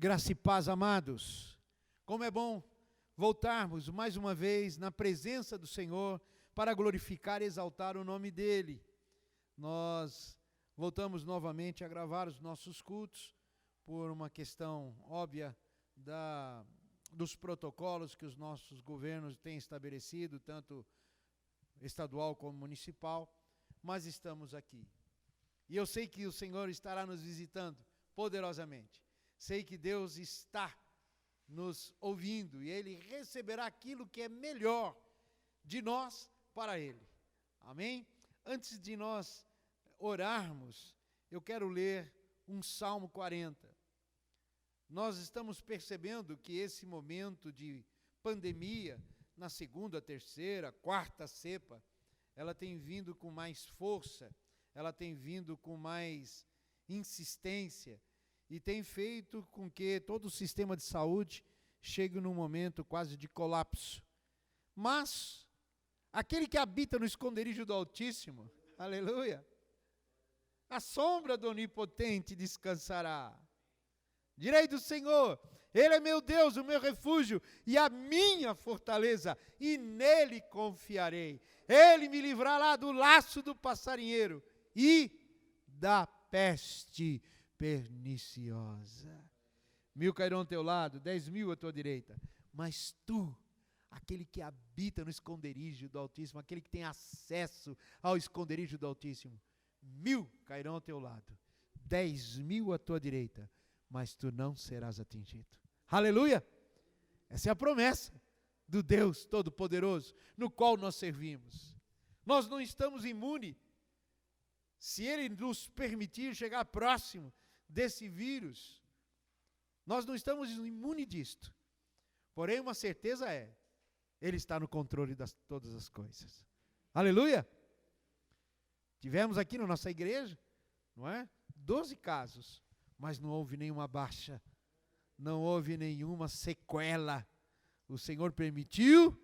Graça e paz, amados. Como é bom voltarmos mais uma vez na presença do Senhor para glorificar e exaltar o nome dEle. Nós voltamos novamente a gravar os nossos cultos por uma questão óbvia dos protocolos que os nossos governos têm estabelecido, tanto estadual como municipal, mas estamos aqui. E eu sei que o Senhor estará nos visitando poderosamente. Sei que Deus está nos ouvindo e Ele receberá aquilo que é melhor de nós para Ele. Amém? Antes de nós orarmos, eu quero ler um Salmo 40. Nós estamos percebendo que esse momento de pandemia, na segunda, terceira, quarta cepa, ela tem vindo com mais força, ela tem vindo com mais insistência, e tem feito com que todo o sistema de saúde chegue num momento quase de colapso. Mas, aquele que habita no esconderijo do Altíssimo, aleluia, a sombra do Onipotente descansará. Direi do Senhor, Ele é meu Deus, o meu refúgio e a minha fortaleza, e nele confiarei. Ele me livrará do laço do passarinheiro e da peste perniciosa. 1000 cairão ao teu lado, 10.000 à tua direita, mas tu, aquele que habita no esconderijo do Altíssimo, aquele que tem acesso ao esconderijo do Altíssimo, 1000 cairão ao teu lado, 10.000 à tua direita, mas tu não serás atingido. Aleluia! Essa é a promessa do Deus Todo-Poderoso, no qual nós servimos. Nós não estamos imunes. Se Ele nos permitir chegar próximo desse vírus, nós não estamos imunes disto. Porém, uma certeza é, Ele está no controle de todas as coisas. Aleluia! Tivemos aqui na nossa igreja, não é? 12 casos, mas não houve nenhuma baixa, não houve nenhuma sequela. O Senhor permitiu,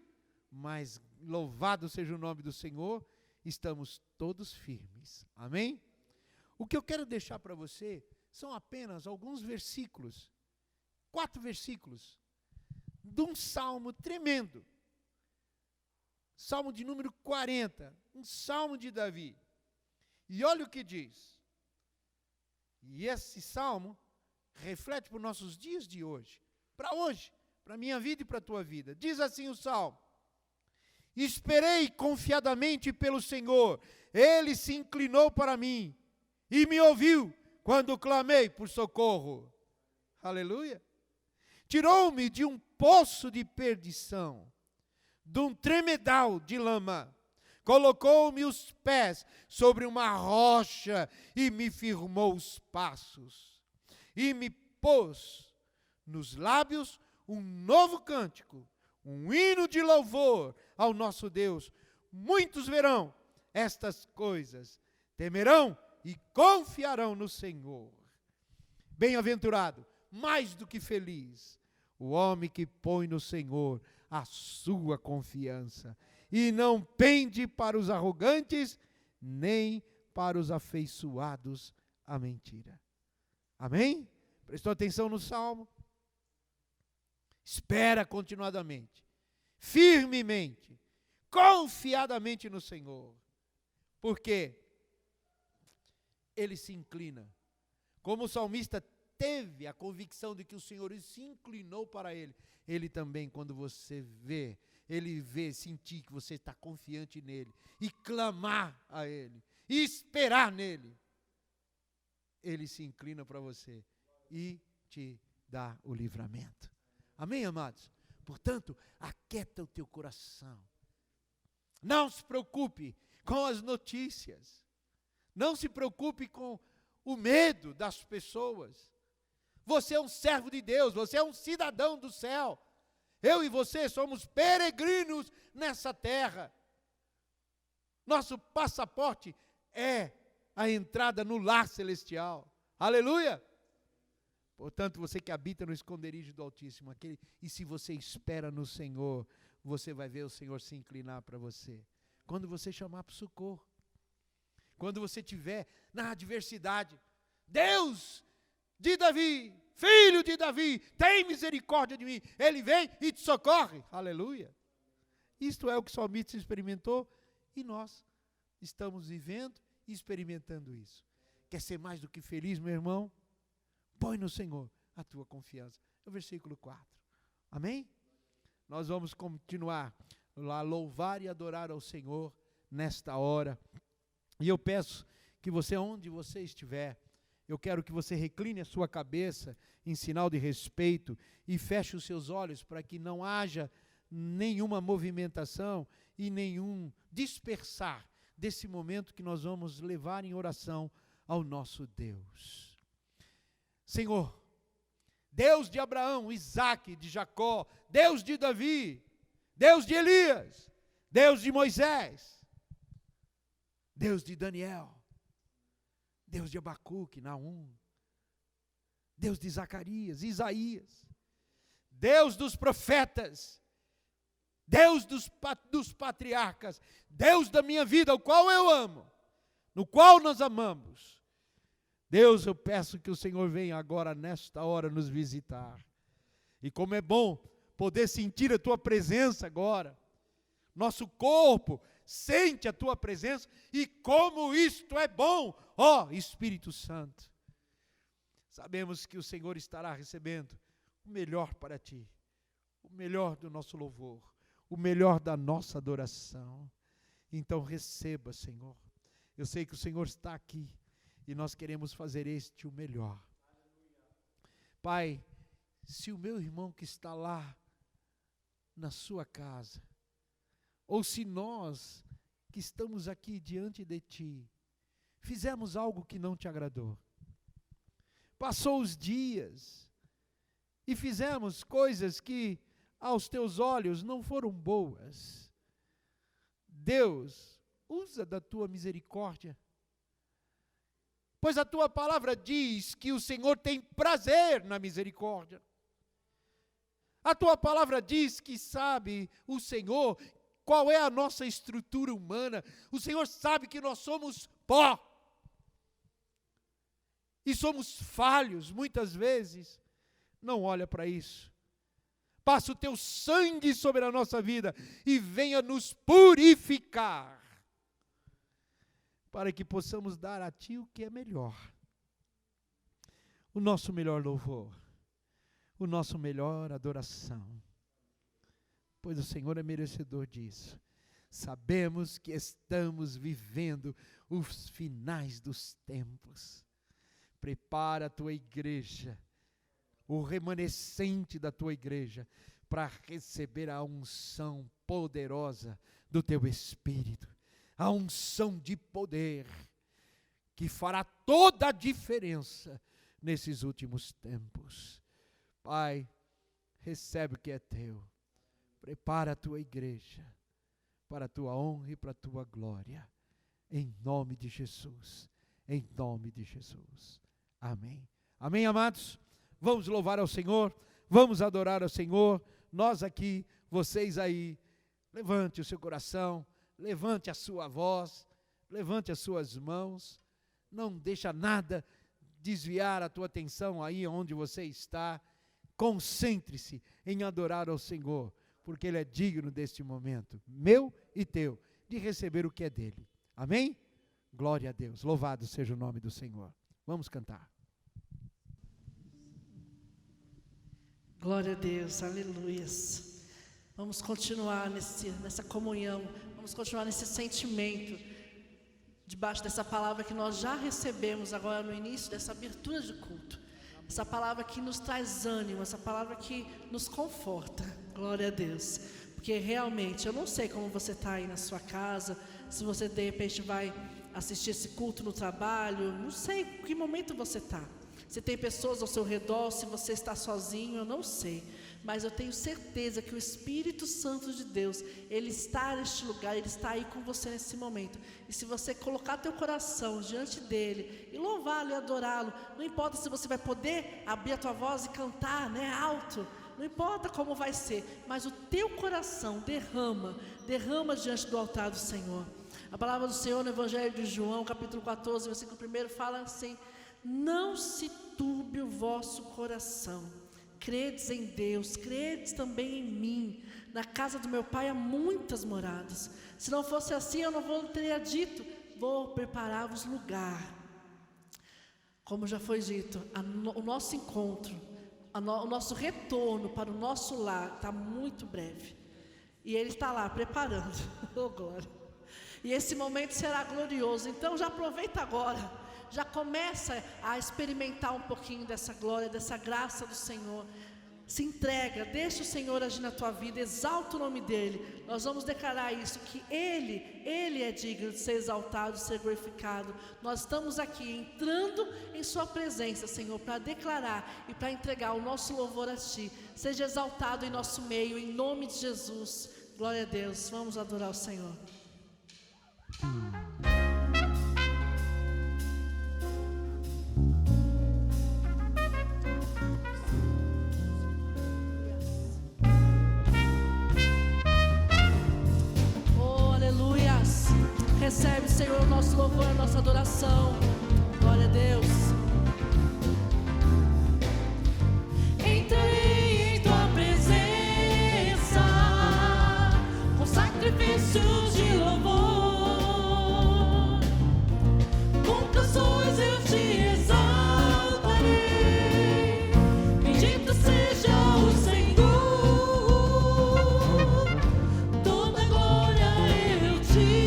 mas louvado seja o nome do Senhor, estamos todos firmes. Amém? O que eu quero deixar para você são apenas alguns versículos, 4 versículos, de um salmo tremendo. Salmo de número 40, um salmo de Davi. E olha o que diz. E esse salmo reflete para os nossos dias de hoje, para a minha vida e para a tua vida. Diz assim o salmo: esperei confiadamente pelo Senhor, Ele se inclinou para mim e me ouviu quando clamei por socorro. Aleluia! Tirou-me de um poço de perdição, de um tremedal de lama, colocou-me os pés sobre uma rocha e me firmou os passos, e me pôs nos lábios um novo cântico, um hino de louvor ao nosso Deus. Muitos verão estas coisas, temerão e confiarão no Senhor. Bem-aventurado, mais do que feliz, o homem que põe no Senhor a sua confiança e não pende para os arrogantes, nem para os afeiçoados à mentira. Amém? Prestou atenção no salmo? Espera continuadamente, firmemente, confiadamente no Senhor. Porque Ele se inclina. Como o salmista teve a convicção de que o Senhor se inclinou para ele, Ele também, quando você vê, Ele vê, sentir que você está confiante nele, e clamar a Ele, e esperar nele, Ele se inclina para você e te dá o livramento. Amém, amados? Portanto, aquieta o teu coração. Não se preocupe com as notícias. Não se preocupe com o medo das pessoas. Você é um servo de Deus, você é um cidadão do céu. Eu e você somos peregrinos nessa terra. Nosso passaporte é a entrada no lar celestial. Aleluia! Portanto, você que habita no esconderijo do Altíssimo, e se você espera no Senhor, você vai ver o Senhor se inclinar para você. Quando você chamar para o socorro, quando você estiver na adversidade, Deus de Davi Filho de Davi, tem misericórdia de mim. Ele vem e te socorre. Aleluia. Isto é o que o salmista experimentou e nós estamos vivendo e experimentando isso. Quer ser mais do que feliz, meu irmão? Põe no Senhor a tua confiança. É o versículo 4. Amém? Nós vamos continuar a louvar e adorar ao Senhor nesta hora. E eu peço que você, onde você estiver, eu quero que você recline a sua cabeça em sinal de respeito e feche os seus olhos para que não haja nenhuma movimentação e nenhum dispersar desse momento que nós vamos levar em oração ao nosso Deus. Senhor, Deus de Abraão, Isaque, de Jacó, Deus de Davi, Deus de Elias, Deus de Moisés, Deus de Daniel, Deus de Abacuque, Naum, Deus de Zacarias, Isaías, Deus dos profetas, Deus dos patriarcas, Deus da minha vida, o qual eu amo, no qual nós amamos. Deus, eu peço que o Senhor venha agora, nesta hora, nos visitar. E como é bom poder sentir a Tua presença agora. Nosso corpo sente a Tua presença e como isto é bom, ó Espírito Santo. Sabemos que o Senhor estará recebendo o melhor para Ti, o melhor do nosso louvor, o melhor da nossa adoração. Então receba, Senhor. Eu sei que o Senhor está aqui e nós queremos fazer este o melhor. Pai, se o meu irmão que está lá na sua casa, ou se nós que estamos aqui diante de Ti, fizemos algo que não Te agradou, passou os dias e fizemos coisas que aos Teus olhos não foram boas, Deus, usa da Tua misericórdia, pois a Tua palavra diz que o Senhor tem prazer na misericórdia. A Tua palavra diz que sabe o Senhor qual é a nossa estrutura humana. O Senhor sabe que nós somos pó. E somos falhos, muitas vezes. Não olha para isso. Passa o Teu sangue sobre a nossa vida e venha nos purificar, para que possamos dar a Ti o que é melhor. O nosso melhor louvor, o nosso melhor adoração. Pois o Senhor é merecedor disso. Sabemos que estamos vivendo os finais dos tempos. Prepara a Tua igreja, o remanescente da Tua igreja, para receber a unção poderosa do Teu Espírito. A unção de poder, que fará toda a diferença nesses últimos tempos. Pai, recebe o que é Teu. Prepara a Tua igreja para a Tua honra e para a Tua glória. Em nome de Jesus. Em nome de Jesus. Amém. Amém, amados? Vamos louvar ao Senhor. Vamos adorar ao Senhor. Nós aqui, vocês aí. Levante o seu coração. Levante a sua voz. Levante as suas mãos. Não deixa nada desviar a tua atenção aí onde você está. Concentre-se em adorar ao Senhor, porque Ele é digno deste momento, meu e teu, de receber o que é dele. Amém? Glória a Deus, louvado seja o nome do Senhor. Vamos cantar. Glória a Deus, aleluias. Vamos continuar nessa comunhão, vamos continuar nesse sentimento, debaixo dessa palavra que nós já recebemos agora no início dessa abertura de culto. Essa palavra que nos traz ânimo, essa palavra que nos conforta. Glória a Deus. Porque realmente, eu não sei como você está aí na sua casa, se você de repente vai assistir esse culto no trabalho, não sei em que momento você está. Se tem pessoas ao seu redor, se você está sozinho, eu não sei. Mas eu tenho certeza que o Espírito Santo de Deus, Ele está neste lugar, Ele está aí com você nesse momento. E se você colocar teu coração diante dEle, e louvá-lo e adorá-lo, não importa se você vai poder abrir a tua voz e cantar, né, alto, não importa como vai ser, mas o teu coração derrama diante do altar do Senhor. A palavra do Senhor no Evangelho de João, capítulo 14, versículo 1, fala assim: não se turbe o vosso coração. Credes em Deus, credes também em mim. Na casa do meu pai há muitas moradas. Se não fosse assim, eu não teria dito, vou preparar-vos lugar. Como já foi dito, o nosso encontro, o nosso retorno para o nosso lar está muito breve. E Ele está lá preparando. Oh, glória! E esse momento será glorioso. Então já aproveita agora. Já começa a experimentar um pouquinho dessa glória, dessa graça do Senhor. Se entrega, deixa o Senhor agir na tua vida, exalta o nome dEle. Nós vamos declarar isso, que Ele é digno de ser exaltado, de ser glorificado. Nós estamos aqui entrando em sua presença, Senhor, para declarar e para entregar o nosso louvor a Ti. Seja exaltado em nosso meio, em nome de Jesus. Glória a Deus, vamos adorar o Senhor. Recebe, Senhor, o nosso louvor, a nossa adoração. Glória a Deus. Entrei em tua presença com sacrifícios de louvor. Com canções eu te exaltarei. Bendito seja o Senhor. Toda glória eu te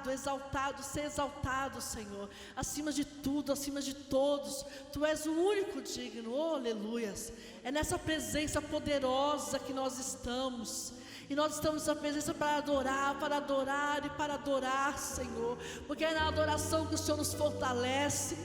Exaltado, ser exaltado, Senhor, acima de tudo, acima de todos. Tu és o único digno, oh, aleluias. É nessa presença poderosa que nós estamos. E nós estamos nessa presença para adorar e para adorar, Senhor. Porque é na adoração que o Senhor nos fortalece.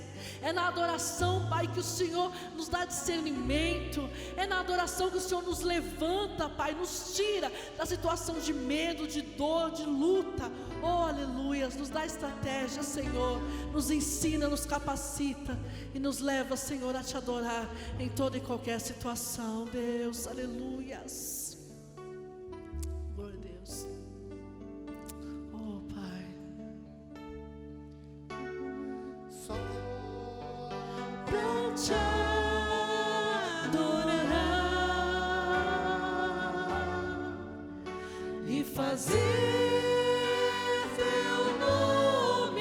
É na adoração, Pai, que o Senhor nos dá discernimento. É na adoração que o Senhor nos levanta, Pai, nos tira da situação de medo, de dor, de luta. Oh, aleluias, nos dá estratégia, Senhor. Nos ensina, nos capacita e nos leva, Senhor, a te adorar em toda e qualquer situação, Deus, aleluias. Glória a Deus. Oh, Pai. Só pra te adorar e fazer teu nome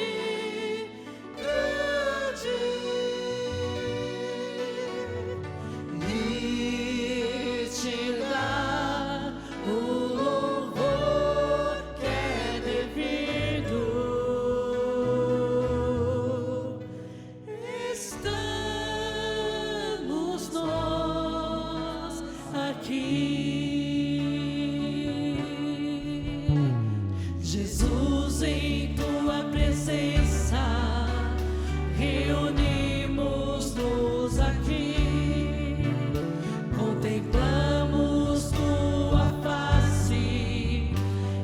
Jesus, em tua presença, reunimos-nos aqui, contemplamos tua face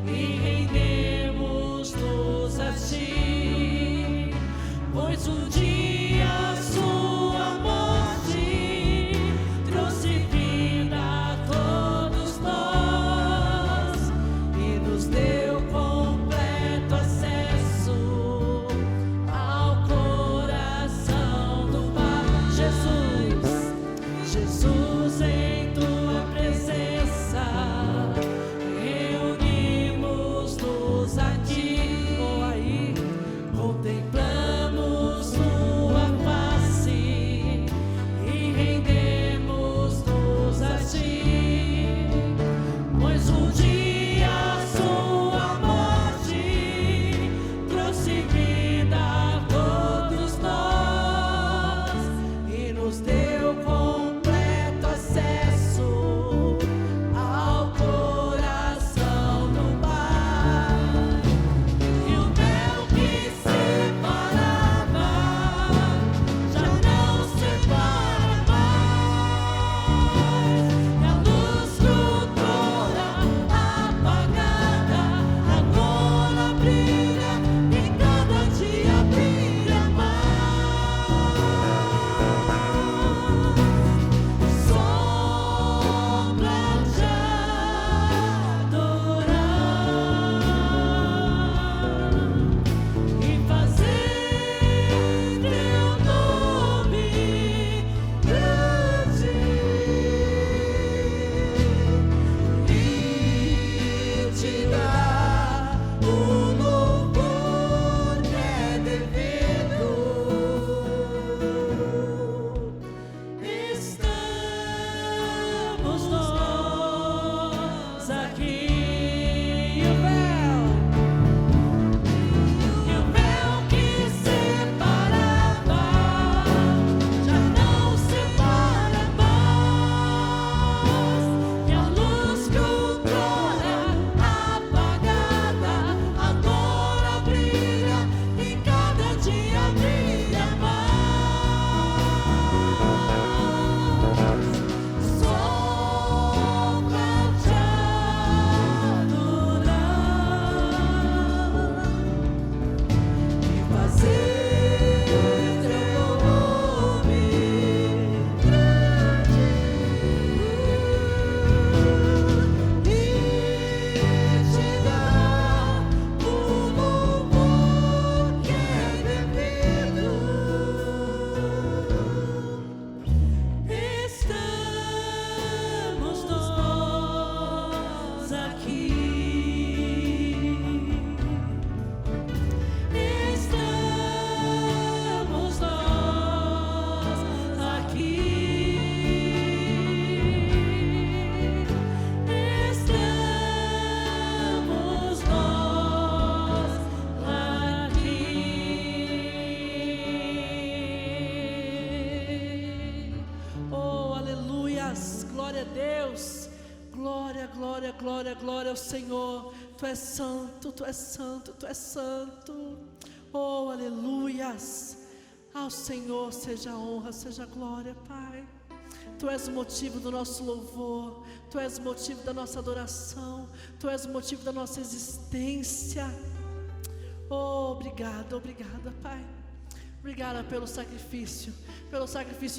e rendemos-nos a ti, pois um dia sua morte trouxe vida a todos nós e nos deu completo acesso ao coração do Pai. Jesus, em tua presença, reunimos-nos aqui, aí, contemplamos tua face e rendemos-nos a ti, pois um dia sua morte trouxe vida a todos nós e nos deu completo acesso ao coração do Pai. E o véu que separava já não separa mais, e a luz outrora apagada agora brilha e cada dia brilha mais. Só pra te adorar e fazer teu nome grande e te dar o louvor que é devido. Estamos nós aqui, e o véu que separava já não separa mais, e a luz que outrora apagada agora brilha e cada dia brilha mais. Só pra te adorar e fazer teu nome grande e te dar o louvor que é devido. Estamos nós aqui. Estamos nós aqui. Estamos nós aqui. Oh, aleluias, glória a Deus, glória, glória, glória, glória ao Senhor. Tu és santo, tu és santo, tu és santo. Oh, aleluias, ao Senhor seja a honra, seja a glória, Pai. Tu és o motivo do nosso louvor, Tu és o motivo da nossa adoração, Tu és o motivo da nossa existência. Oh, obrigada, obrigada, Pai. Obrigada pelo sacrifício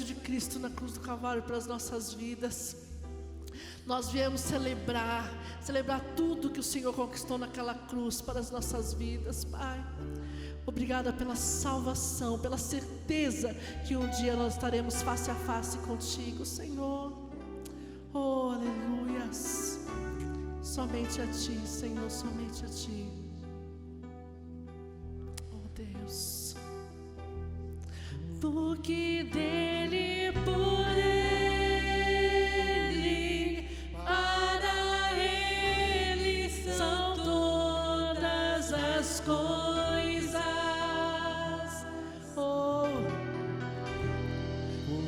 de Cristo na cruz do Calvário para as nossas vidas. Nós viemos celebrar tudo que o Senhor conquistou naquela cruz para as nossas vidas, Pai. Obrigada pela salvação, pela certeza que um dia nós estaremos face a face contigo, Senhor. Oh, aleluias. Somente a Ti, Senhor, somente a Ti. Oh, Deus. Porque dele, por ele, para ele são todas as coisas. Oh,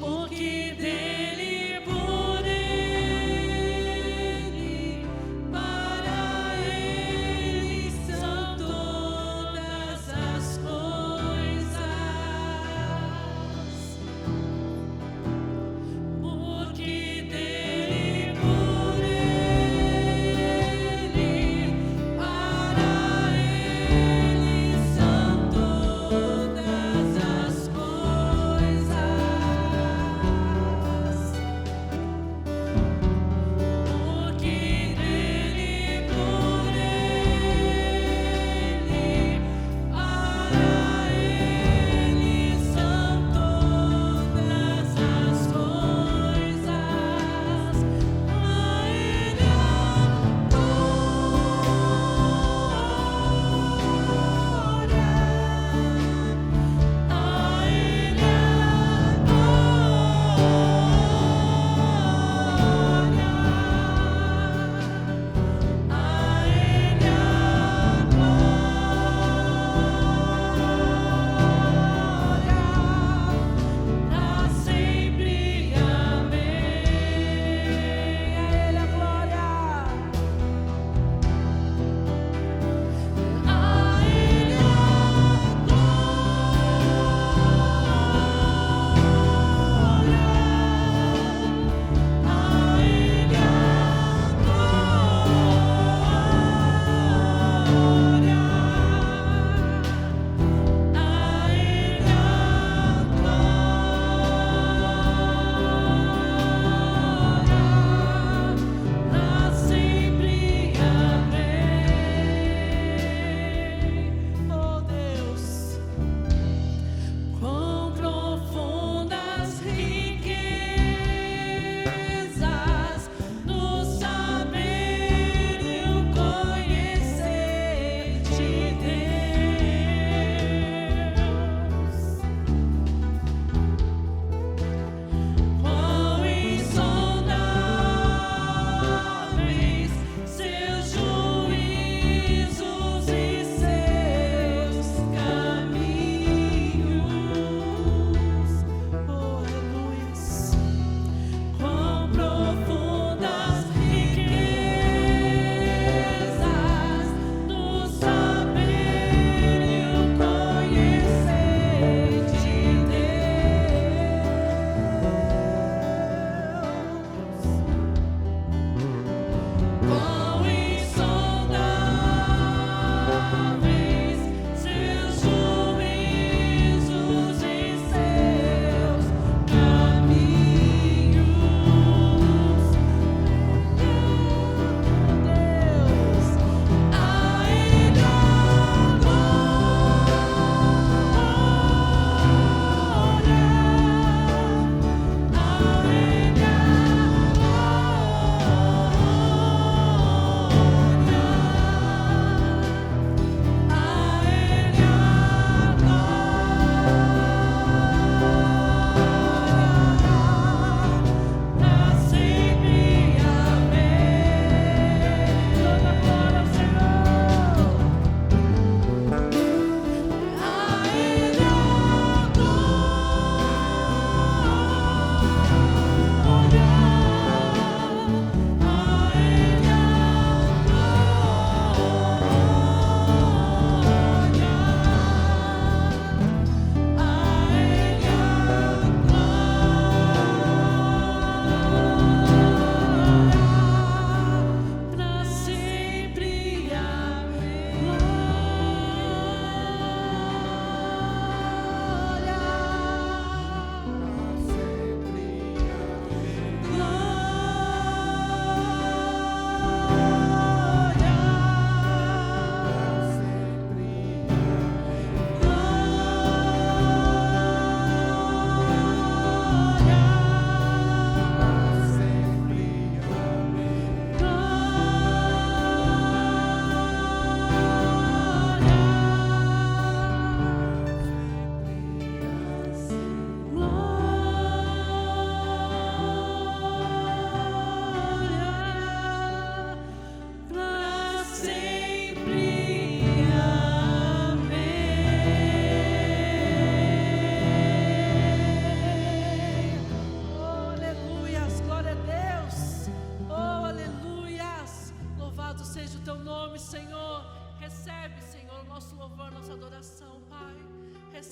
Porque dele, por ele, para ele são todas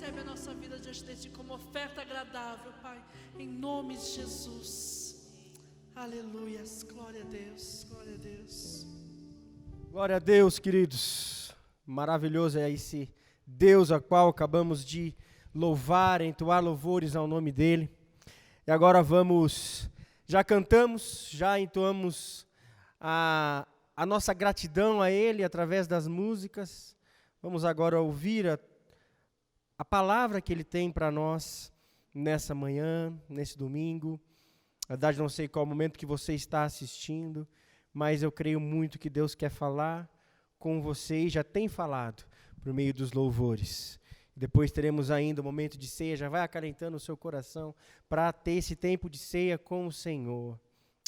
recebe a nossa vida diante de Ti como oferta agradável, Pai, em nome de Jesus. Aleluias, glória a Deus, glória a Deus. Glória a Deus, queridos. Maravilhoso é esse Deus a qual acabamos de louvar, entoar louvores ao nome dEle. E agora já cantamos, já entoamos a nossa gratidão a Ele através das músicas. Vamos agora ouvir a palavra que Ele tem para nós nessa manhã, nesse domingo. Na verdade, não sei qual momento que você está assistindo, mas eu creio muito que Deus quer falar com você e já tem falado por meio dos louvores. Depois teremos ainda o momento de ceia, já vai acalentando o seu coração para ter esse tempo de ceia com o Senhor.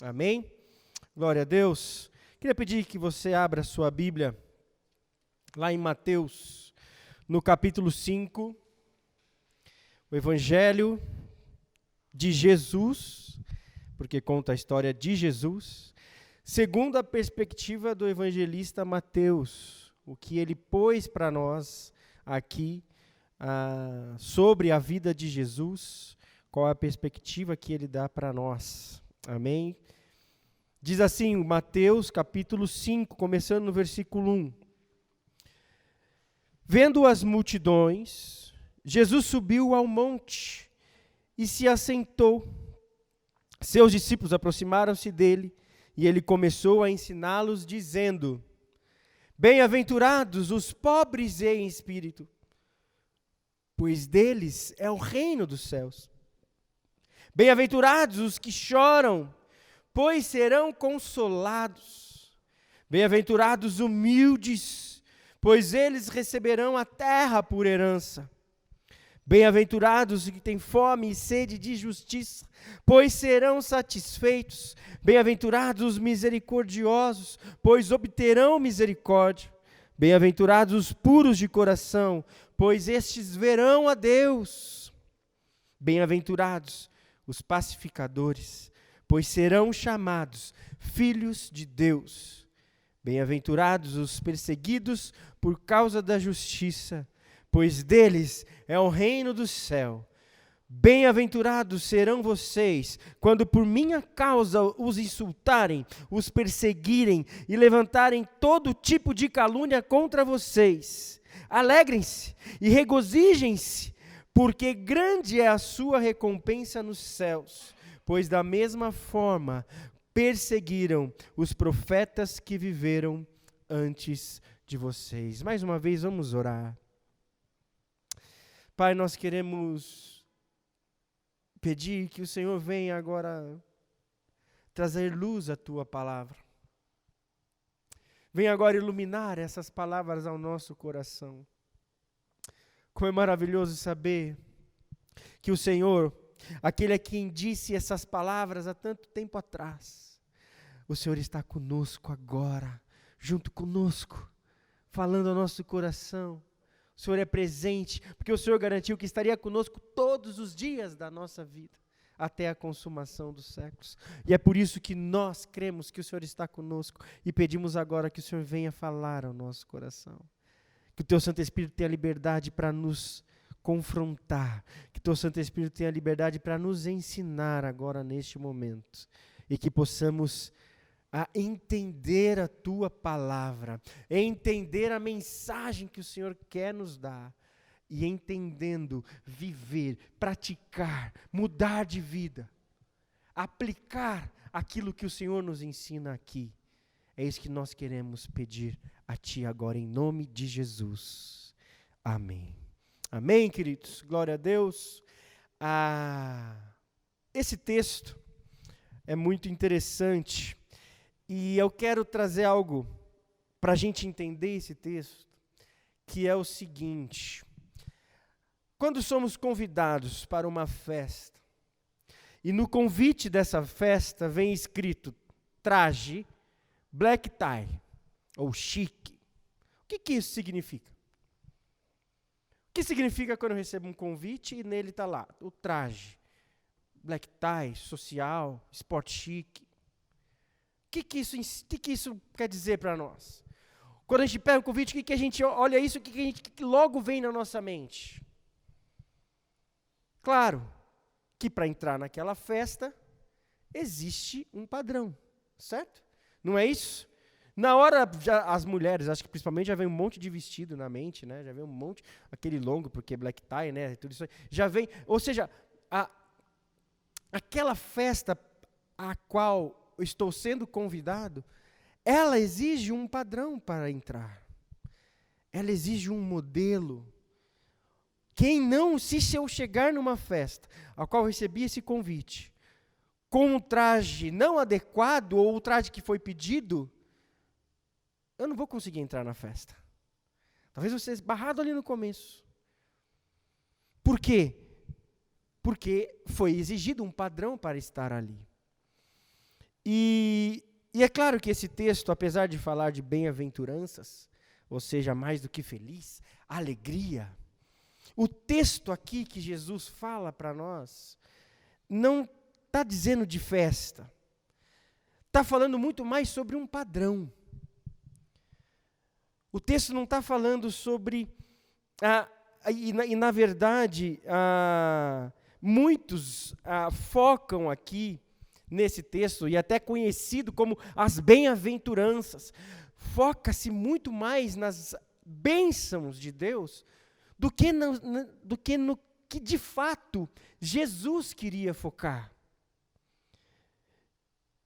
Amém? Glória a Deus. Queria pedir que você abra a sua Bíblia lá em Mateus, no capítulo 5, o Evangelho de Jesus, porque conta a história de Jesus, segundo a perspectiva do evangelista Mateus, o que ele pôs para nós aqui sobre a vida de Jesus, qual a perspectiva que ele dá para nós. Amém? Diz assim, Mateus capítulo 5, começando no versículo 1. Vendo as multidões, Jesus subiu ao monte e se assentou. Seus discípulos aproximaram-se dele e ele começou a ensiná-los, dizendo: Bem-aventurados os pobres em espírito, pois deles é o reino dos céus. Bem-aventurados os que choram, pois serão consolados. Bem-aventurados os humildes, pois eles receberão a terra por herança. Bem-aventurados os que têm fome e sede de justiça, pois serão satisfeitos. Bem-aventurados os misericordiosos, pois obterão misericórdia. Bem-aventurados os puros de coração, pois estes verão a Deus. Bem-aventurados os pacificadores, pois serão chamados filhos de Deus. Bem-aventurados os perseguidos por causa da justiça, pois deles é o reino do céu. Bem-aventurados serão vocês, quando por minha causa os insultarem, os perseguirem e levantarem todo tipo de calúnia contra vocês. Alegrem-se e regozijem-se, porque grande é a sua recompensa nos céus, pois da mesma forma perseguiram os profetas que viveram antes de vocês. Mais uma vez, vamos orar. Pai, nós queremos pedir que o Senhor venha agora trazer luz à Tua palavra. Venha agora iluminar essas palavras ao nosso coração. Como é maravilhoso saber que o Senhor, aquele a quem disse essas palavras há tanto tempo atrás, o Senhor está conosco agora, junto conosco, falando ao nosso coração. O Senhor é presente, porque o Senhor garantiu que estaria conosco todos os dias da nossa vida, até a consumação dos séculos. E é por isso que nós cremos que o Senhor está conosco e pedimos agora que o Senhor venha falar ao nosso coração. Que o Teu Santo Espírito tenha liberdade para nos confrontar, que o Teu Santo Espírito tenha liberdade para nos ensinar agora neste momento, e que possamos entender a Tua palavra, entender a mensagem que o Senhor quer nos dar, e entendendo, viver, praticar, mudar de vida, aplicar aquilo que o Senhor nos ensina aqui. É isso que nós queremos pedir a Ti agora, em nome de Jesus. Amém. Amém, queridos? Glória a Deus. Esse texto é muito interessante e eu quero trazer algo para a gente entender esse texto, que é o seguinte: quando somos convidados para uma festa, e no convite dessa festa vem escrito traje, black tie, ou chique, o que isso significa? O que significa quando eu recebo um convite e nele está lá, o traje, black tie, social, sport chique? O que isso quer dizer para nós? Quando a gente pega o convite, o que a gente olha isso, o que logo vem na nossa mente? Claro que para entrar naquela festa, existe um padrão, certo? Não é isso? Na hora, as mulheres, acho que principalmente já vem um monte de vestido na mente, né? Já vem um monte, aquele longo, porque black tie, né? Tudo isso aí. Já vem, ou seja, aquela festa a qual eu estou sendo convidado, ela exige um padrão para entrar. Ela exige um modelo. Quem não, se eu chegar numa festa, a qual eu recebi esse convite, com um traje não adequado, ou o traje que foi pedido, eu não vou conseguir entrar na festa. Talvez você seja barrado ali no começo. Por quê? Porque foi exigido um padrão para estar ali. E é claro que esse texto, apesar de falar de bem-aventuranças, ou seja, mais do que feliz, alegria, o texto aqui que Jesus fala para nós, não está dizendo de festa. Está falando muito mais sobre um padrão. O texto não está falando sobre... na verdade, muitos focam aqui nesse texto, e até conhecido como as bem-aventuranças, foca-se muito mais nas bênçãos de Deus do que no que de fato Jesus queria focar.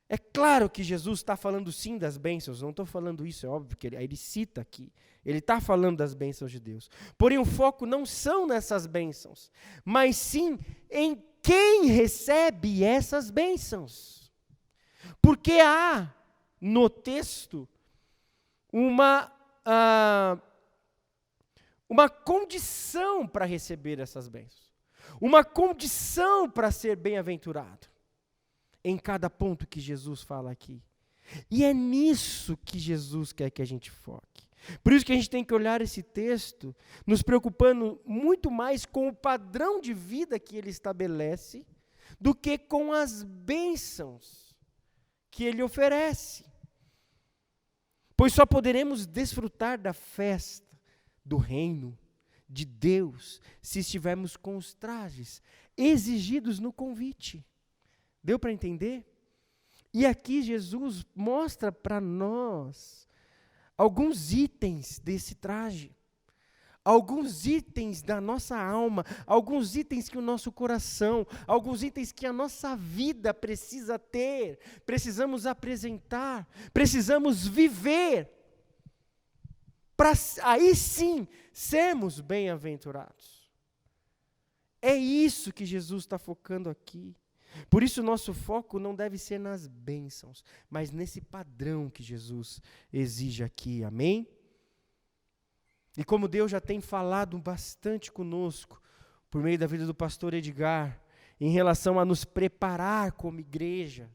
É claro que Jesus está falando sim das bênçãos, não estou falando isso, é óbvio que ele cita aqui. Ele está falando das bênçãos de Deus. Porém, o foco não são nessas bênçãos, mas sim em quem recebe essas bênçãos. Porque há no texto uma condição para receber essas bênçãos. Uma condição para ser bem-aventurado. Em cada ponto que Jesus fala aqui. E é nisso que Jesus quer que a gente foque. Por isso que a gente tem que olhar esse texto, nos preocupando muito mais com o padrão de vida que ele estabelece, do que com as bênçãos que ele oferece. Pois só poderemos desfrutar da festa, do reino de Deus, se estivermos com os trajes exigidos no convite. Deu para entender? E aqui Jesus mostra para nós alguns itens desse traje, alguns itens da nossa alma, alguns itens que o nosso coração, alguns itens que a nossa vida precisa ter, precisamos apresentar, precisamos viver, para aí sim sermos bem-aventurados. É isso que Jesus está focando aqui. Por isso, o nosso foco não deve ser nas bênçãos, mas nesse padrão que Jesus exige aqui, amém? E como Deus já tem falado bastante conosco, por meio da vida do pastor Edgar, em relação a nos preparar como igreja,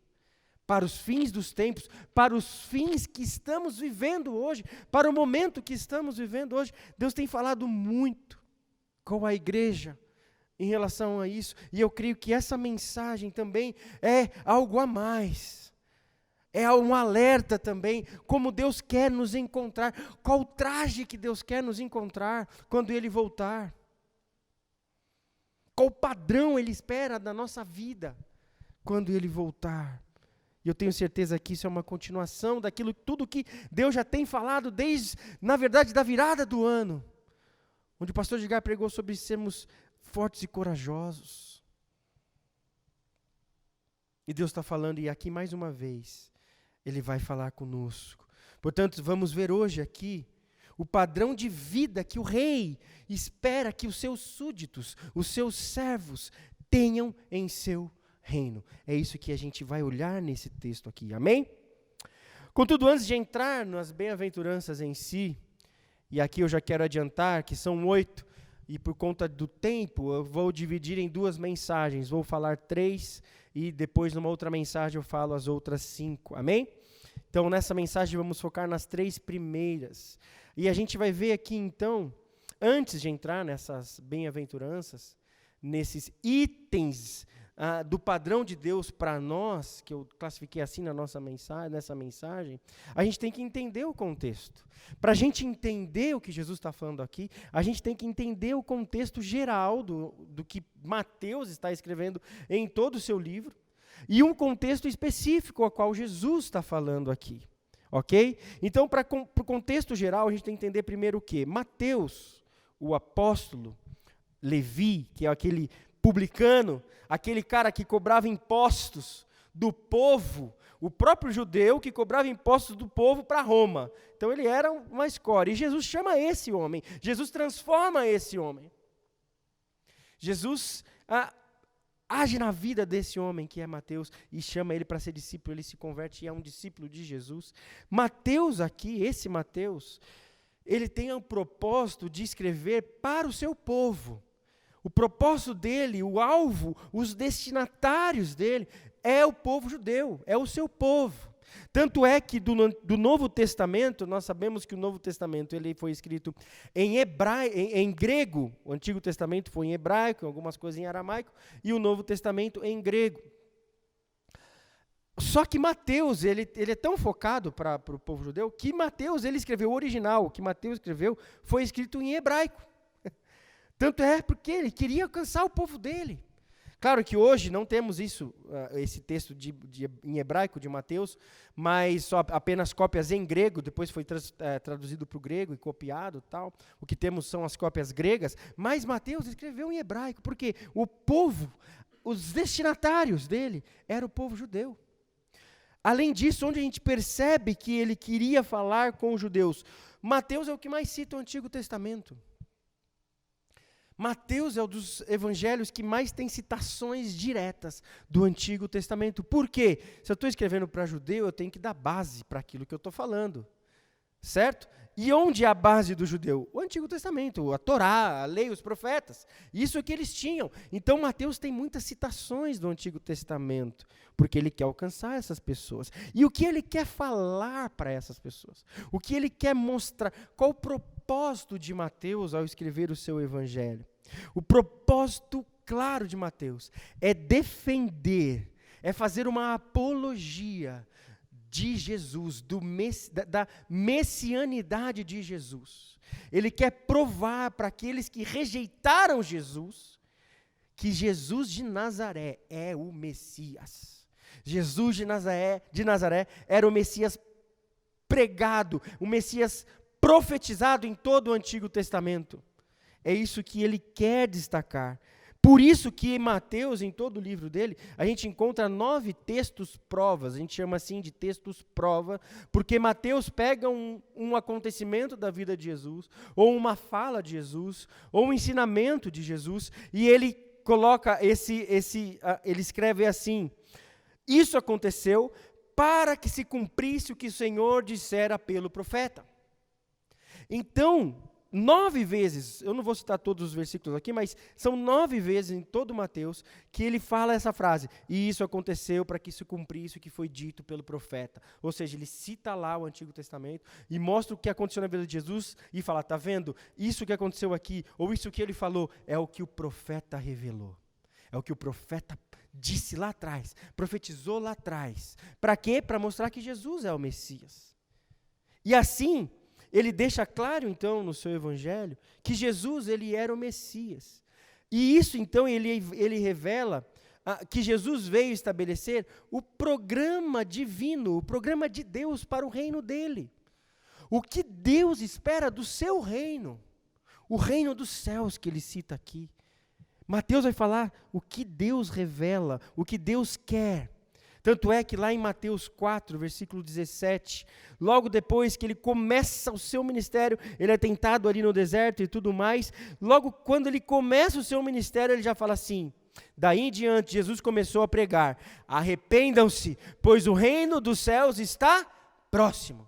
para os fins dos tempos, para os fins que estamos vivendo hoje, para o momento que estamos vivendo hoje, Deus tem falado muito com a igreja, em relação a isso, e eu creio que essa mensagem também é algo a mais, é um alerta também, como Deus quer nos encontrar, qual o traje que Deus quer nos encontrar quando Ele voltar, qual padrão Ele espera da nossa vida quando Ele voltar. E eu tenho certeza que isso é uma continuação daquilo, tudo que Deus já tem falado desde, na verdade, da virada do ano, onde o pastor Edgar pregou sobre sermos fortes e corajosos. E Deus está falando, e aqui mais uma vez, Ele vai falar conosco. Portanto, vamos ver hoje aqui o padrão de vida que o rei espera que os seus súditos, os seus servos, tenham em seu reino. É isso que a gente vai olhar nesse texto aqui, amém? Contudo, antes de entrar nas bem-aventuranças em si, e aqui eu já quero adiantar que são 8, e por conta do tempo, eu vou dividir em 2 mensagens. Vou falar 3 e depois numa outra mensagem eu falo as outras 5. Amém? Então, nessa mensagem vamos focar nas 3 primeiras. E a gente vai ver aqui, então, antes de entrar nessas bem-aventuranças, nesses itens do padrão de Deus para nós, que eu classifiquei assim nessa mensagem, a gente tem que entender o contexto. Para a gente entender o que Jesus está falando aqui, a gente tem que entender o contexto geral do que Mateus está escrevendo em todo o seu livro, e um contexto específico ao qual Jesus está falando aqui. Ok? Então, para o contexto geral, a gente tem que entender primeiro o quê? Mateus, o apóstolo, Levi, que é aquele publicano, aquele cara que cobrava impostos do povo, o próprio judeu que cobrava impostos do povo para Roma. Então ele era uma escória. E Jesus chama esse homem, Jesus transforma esse homem. Jesus age na vida desse homem que é Mateus e chama ele para ser discípulo, ele se converte e é um discípulo de Jesus. Mateus aqui, esse Mateus, ele tem o propósito de escrever para o seu povo. O propósito dele, o alvo, os destinatários dele é o povo judeu, é o seu povo. Tanto é que do Novo Testamento, nós sabemos que o Novo Testamento ele foi escrito em grego, o Antigo Testamento foi em hebraico, algumas coisas em aramaico, e o Novo Testamento em grego. Só que Mateus, ele é tão focado para o povo judeu, que Mateus, ele escreveu o original, o que Mateus escreveu foi escrito em hebraico. Tanto é porque ele queria alcançar o povo dele. Claro que hoje não temos esse texto em hebraico de Mateus, mas só apenas cópias em grego, depois foi traduzido para o grego e copiado, tal. O que temos são as cópias gregas, mas Mateus escreveu em hebraico, porque o povo, os destinatários dele, era o povo judeu. Além disso, onde a gente percebe que ele queria falar com os judeus, Mateus é o que mais cita o Antigo Testamento. Mateus é um dos evangelhos que mais tem citações diretas do Antigo Testamento. Por quê? Se eu estou escrevendo para judeu, eu tenho que dar base para aquilo que eu estou falando. Certo? E onde é a base do judeu? O Antigo Testamento, a Torá, a lei, os profetas. Isso é que eles tinham. Então, Mateus tem muitas citações do Antigo Testamento, porque ele quer alcançar essas pessoas. E o que ele quer falar para essas pessoas? O que ele quer mostrar? Qual o propósito de Mateus ao escrever o seu evangelho? O propósito claro de Mateus é defender, é fazer uma apologia de Jesus, da messianidade de Jesus. Ele quer provar para aqueles que rejeitaram Jesus, que Jesus de Nazaré é o Messias. Jesus de Nazaré era o Messias pregado, o Messias profetizado em todo o Antigo Testamento. É isso que ele quer destacar. Por isso que em Mateus, em todo o livro dele, a gente encontra 9 textos provas, a gente chama assim de textos prova, porque Mateus pega um acontecimento da vida de Jesus, ou uma fala de Jesus, ou um ensinamento de Jesus, e ele coloca ele escreve assim: isso aconteceu para que se cumprisse o que o Senhor dissera pelo profeta. Então, 9 vezes, eu não vou citar todos os versículos aqui, mas são 9 vezes em todo Mateus que ele fala essa frase: e isso aconteceu para que se cumprisse o que foi dito pelo profeta. Ou seja, ele cita lá o Antigo Testamento e mostra o que aconteceu na vida de Jesus e fala: está vendo? Isso que aconteceu aqui, ou isso que ele falou, é o que o profeta revelou. É o que o profeta disse lá atrás, profetizou lá atrás. Para quê? Para mostrar que Jesus é o Messias. E assim, ele deixa claro, então, no seu evangelho, que Jesus, ele era o Messias. E isso, então, ele revela que Jesus veio estabelecer o programa divino, o programa de Deus para o reino dele. O que Deus espera do seu reino, o reino dos céus que ele cita aqui. Mateus vai falar o que Deus revela, o que Deus quer. Tanto é que lá em Mateus 4, versículo 17, logo depois que ele começa o seu ministério, ele é tentado ali no deserto e tudo mais, logo quando ele começa o seu ministério, ele já fala assim: daí em diante, Jesus começou a pregar: arrependam-se, pois o reino dos céus está próximo.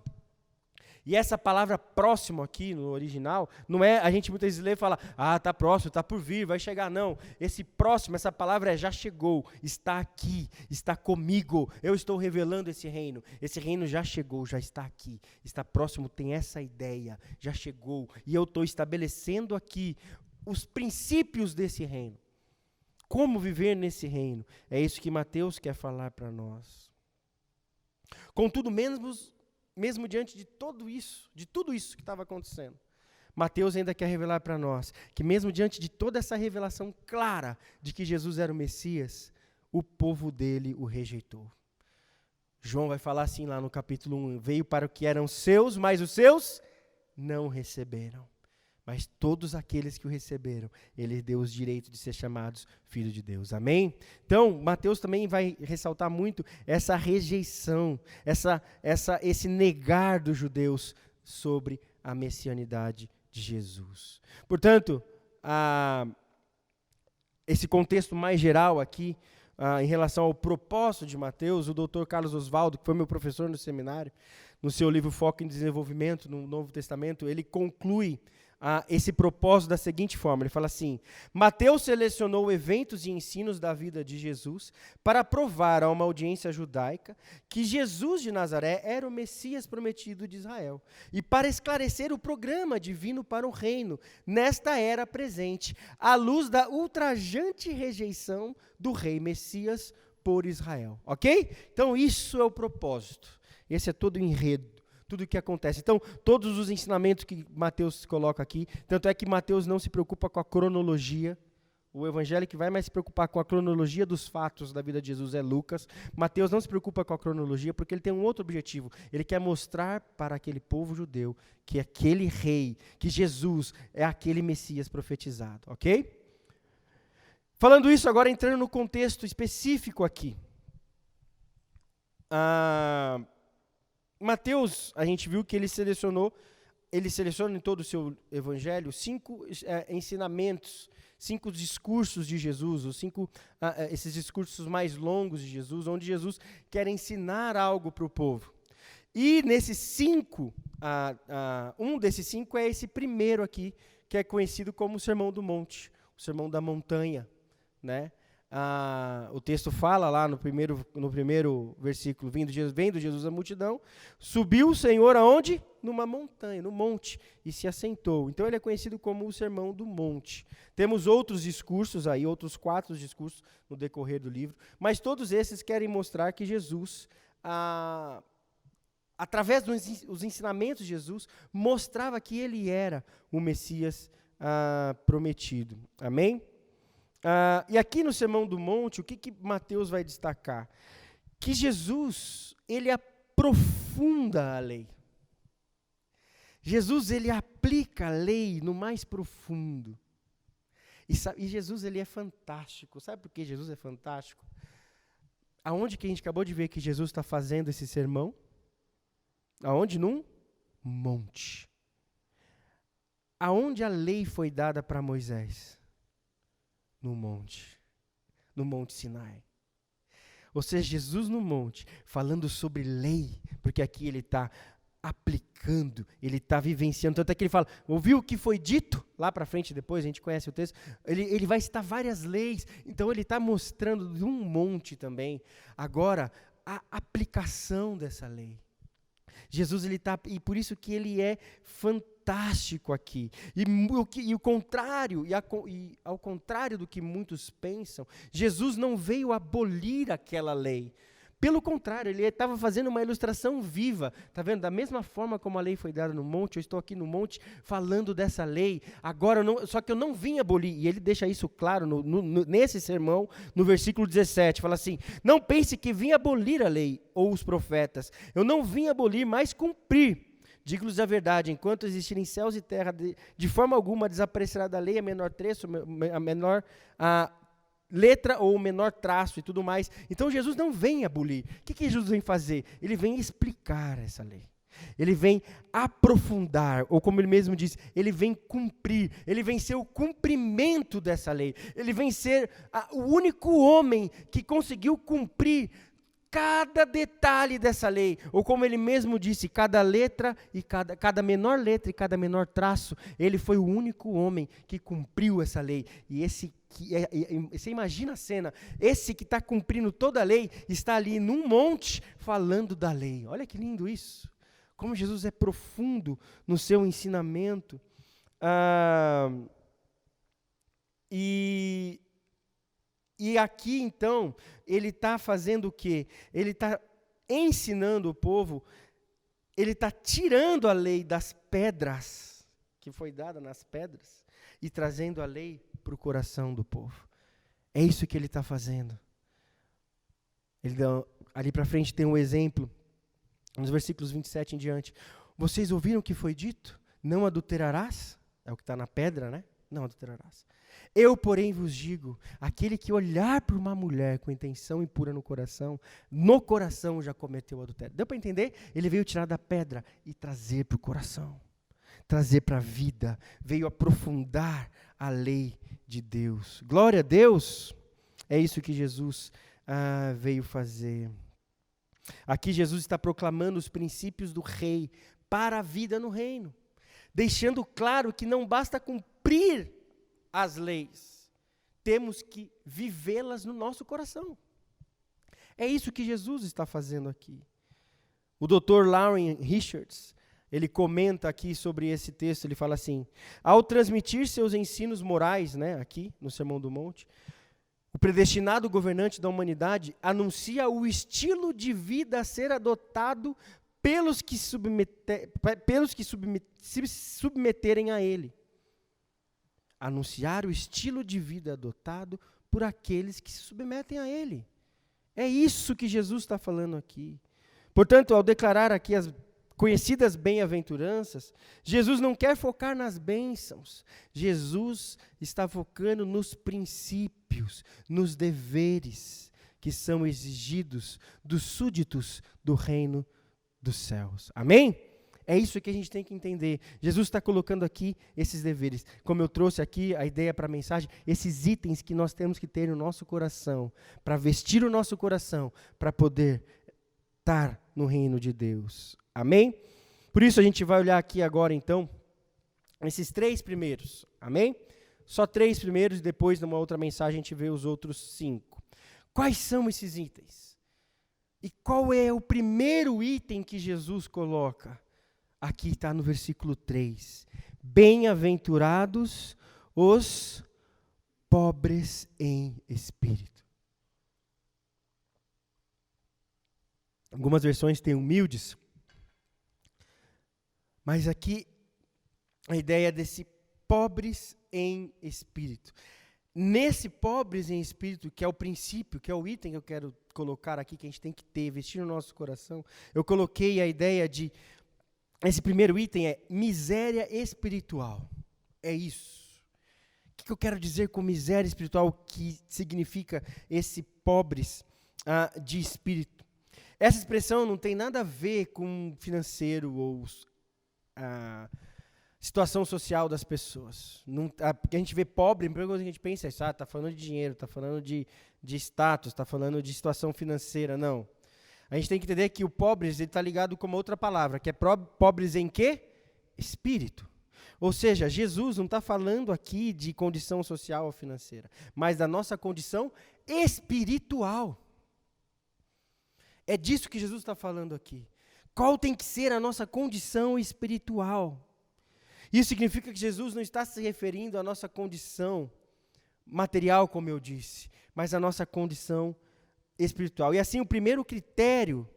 E essa palavra próximo aqui no original, não é, a gente muitas vezes lê e fala: está próximo, está por vir, vai chegar. Não, esse próximo, essa palavra é já chegou, está aqui, está comigo, eu estou revelando esse reino já chegou, já está aqui, está próximo, tem essa ideia, já chegou, e eu estou estabelecendo aqui os princípios desse reino. Como viver nesse reino? É isso que Mateus quer falar para nós. Contudo, mesmo diante de tudo isso que estava acontecendo, Mateus ainda quer revelar para nós que mesmo diante de toda essa revelação clara de que Jesus era o Messias, o povo dele o rejeitou. João vai falar assim lá no capítulo 1, veio para o que eram seus, mas os seus não receberam. Mas todos aqueles que o receberam, ele deu os direitos de ser chamados filhos de Deus. Amém? Então, Mateus também vai ressaltar muito essa rejeição, esse negar dos judeus sobre a messianidade de Jesus. Portanto, esse contexto mais geral aqui, em relação ao propósito de Mateus, o Dr. Carlos Oswaldo, que foi meu professor no seminário, no seu livro Foco em Desenvolvimento, no Novo Testamento, ele conclui esse propósito da seguinte forma, ele fala assim: Mateus selecionou eventos e ensinos da vida de Jesus para provar a uma audiência judaica que Jesus de Nazaré era o Messias prometido de Israel, e para esclarecer o programa divino para o reino, nesta era presente, à luz da ultrajante rejeição do rei Messias por Israel. Ok? Então isso é o propósito, esse é todo o enredo. Tudo o que acontece. Então, todos os ensinamentos que Mateus coloca aqui, tanto é que Mateus não se preocupa com a cronologia, o evangelho que vai mais se preocupar com a cronologia dos fatos da vida de Jesus é Lucas. Mateus não se preocupa com a cronologia porque ele tem um outro objetivo. Ele quer mostrar para aquele povo judeu que aquele rei, que Jesus é aquele Messias profetizado, ok? Falando isso, agora entrando no contexto específico aqui. Mateus, a gente viu que ele seleciona em todo o seu evangelho 5 ensinamentos, 5 discursos de Jesus, esses discursos mais longos de Jesus, onde Jesus quer ensinar algo para o povo. E nesses 5, um desses 5 é esse primeiro aqui, que é conhecido como o Sermão do Monte, o Sermão da Montanha, né? O texto fala lá no primeiro versículo, vendo Jesus a multidão, subiu o Senhor aonde? Numa montanha, no monte, e se assentou. Então ele é conhecido como o Sermão do Monte. Temos outros discursos aí, outros 4 discursos no decorrer do livro, mas todos esses querem mostrar que Jesus, através dos ensinamentos de Jesus, mostrava que ele era o Messias prometido. Amém? E aqui no Sermão do Monte, o que Mateus vai destacar? Que Jesus, ele aprofunda a lei. Jesus, ele aplica a lei no mais profundo. E Jesus, ele é fantástico. Sabe por que Jesus é fantástico? Aonde que a gente acabou de ver que Jesus está fazendo esse sermão? Aonde? Num monte. Aonde a lei foi dada para Moisés? No Monte Sinai. Ou seja, Jesus no monte, falando sobre lei, porque aqui ele está aplicando, ele está vivenciando, tanto é que ele fala, ouviu o que foi dito? Lá para frente, depois, a gente conhece o texto, ele vai citar várias leis, então ele está mostrando de um monte também, agora, a aplicação dessa lei. Jesus, ele está, e por isso que ele é fantástico aqui. E ao contrário do que muitos pensam, Jesus não veio abolir aquela lei. Pelo contrário, ele estava fazendo uma ilustração viva. Está vendo? Da mesma forma como a lei foi dada no monte, eu estou aqui no monte falando dessa lei. Agora, só que eu não vim abolir. E ele deixa isso claro nesse sermão, no versículo 17. Fala assim, não pense que vim abolir a lei ou os profetas. Eu não vim abolir, mas cumprir. Digo-lhes a verdade, enquanto existirem céus e terra, de forma alguma desaparecerá da lei a menor trecho, a menor letra ou o menor traço e tudo mais. Então Jesus não vem abolir. O que Jesus vem fazer? Ele vem explicar essa lei. Ele vem aprofundar, ou como ele mesmo diz, ele vem cumprir, ele vem ser o cumprimento dessa lei. Ele vem ser o único homem que conseguiu cumprir cada detalhe dessa lei, ou como ele mesmo disse, cada letra e cada menor letra e cada menor traço, ele foi o único homem que cumpriu essa lei. E você imagina a cena, esse que está cumprindo toda a lei, está ali num monte falando da lei. Olha que lindo isso. Como Jesus é profundo no seu ensinamento. E E aqui, então, ele está fazendo o quê? Ele está ensinando o povo, ele está tirando a lei das pedras, que foi dada nas pedras, e trazendo a lei para o coração do povo. É isso que ele está fazendo. Ali para frente tem um exemplo, nos versículos 27 em diante. Vocês ouviram o que foi dito? Não adulterarás? É o que está na pedra, né? Não adulterarás. Eu, porém, vos digo, aquele que olhar para uma mulher com intenção impura no coração já cometeu adultério. Deu para entender? Ele veio tirar da pedra e trazer para o coração. Trazer para a vida. Veio aprofundar a lei de Deus. Glória a Deus! É isso que Jesus veio fazer. Aqui Jesus está proclamando os princípios do rei para a vida no reino. Deixando claro que não basta cumprir as leis, temos que vivê-las no nosso coração. É isso que Jesus está fazendo aqui. O Dr. Lauren Richards, ele comenta aqui sobre esse texto, ele fala assim: ao transmitir seus ensinos morais, né, aqui no Sermão do Monte, o predestinado governante da humanidade anuncia o estilo de vida a ser adotado pelos que se submeterem a ele. Anunciar o estilo de vida adotado por aqueles que se submetem a ele. É isso que Jesus está falando aqui. Portanto, ao declarar aqui as conhecidas bem-aventuranças, Jesus não quer focar nas bênçãos. Jesus está focando nos princípios, nos deveres que são exigidos dos súditos do reino dos céus. Amém? É isso que a gente tem que entender. Jesus está colocando aqui esses deveres. Como eu trouxe aqui a ideia para a mensagem, esses itens que nós temos que ter no nosso coração, para vestir o nosso coração, para poder estar no reino de Deus. Amém? Por isso a gente vai olhar aqui agora, então, esses 3 primeiros. Amém? Só 3 primeiros e depois, numa outra mensagem, a gente vê os outros 5. Quais são esses itens? E qual é o primeiro item que Jesus coloca? Aqui está no versículo 3. Bem-aventurados os pobres em espírito. Algumas versões têm humildes, mas aqui a ideia desse pobres em espírito. Nesse pobres em espírito, que é o princípio, que é o item que eu quero colocar aqui, que a gente tem que ter, vestir no nosso coração, eu coloquei a ideia de, esse primeiro item é miséria espiritual. É isso. O que eu quero dizer com miséria espiritual? O que significa esse pobres de espírito? Essa expressão não tem nada a ver com financeiro ou situação social das pessoas. Porque a gente vê pobre, a primeira coisa que a gente pensa é, está falando de dinheiro, está falando de status, está falando de situação financeira. Não. A gente tem que entender que o pobres está ligado com uma outra palavra, que é pobres em quê? Espírito. Ou seja, Jesus não está falando aqui de condição social ou financeira, mas da nossa condição espiritual. É disso que Jesus está falando aqui. Qual tem que ser a nossa condição espiritual? Isso significa que Jesus não está se referindo à nossa condição material, como eu disse, mas à nossa condição espiritual. E assim, o primeiro critério,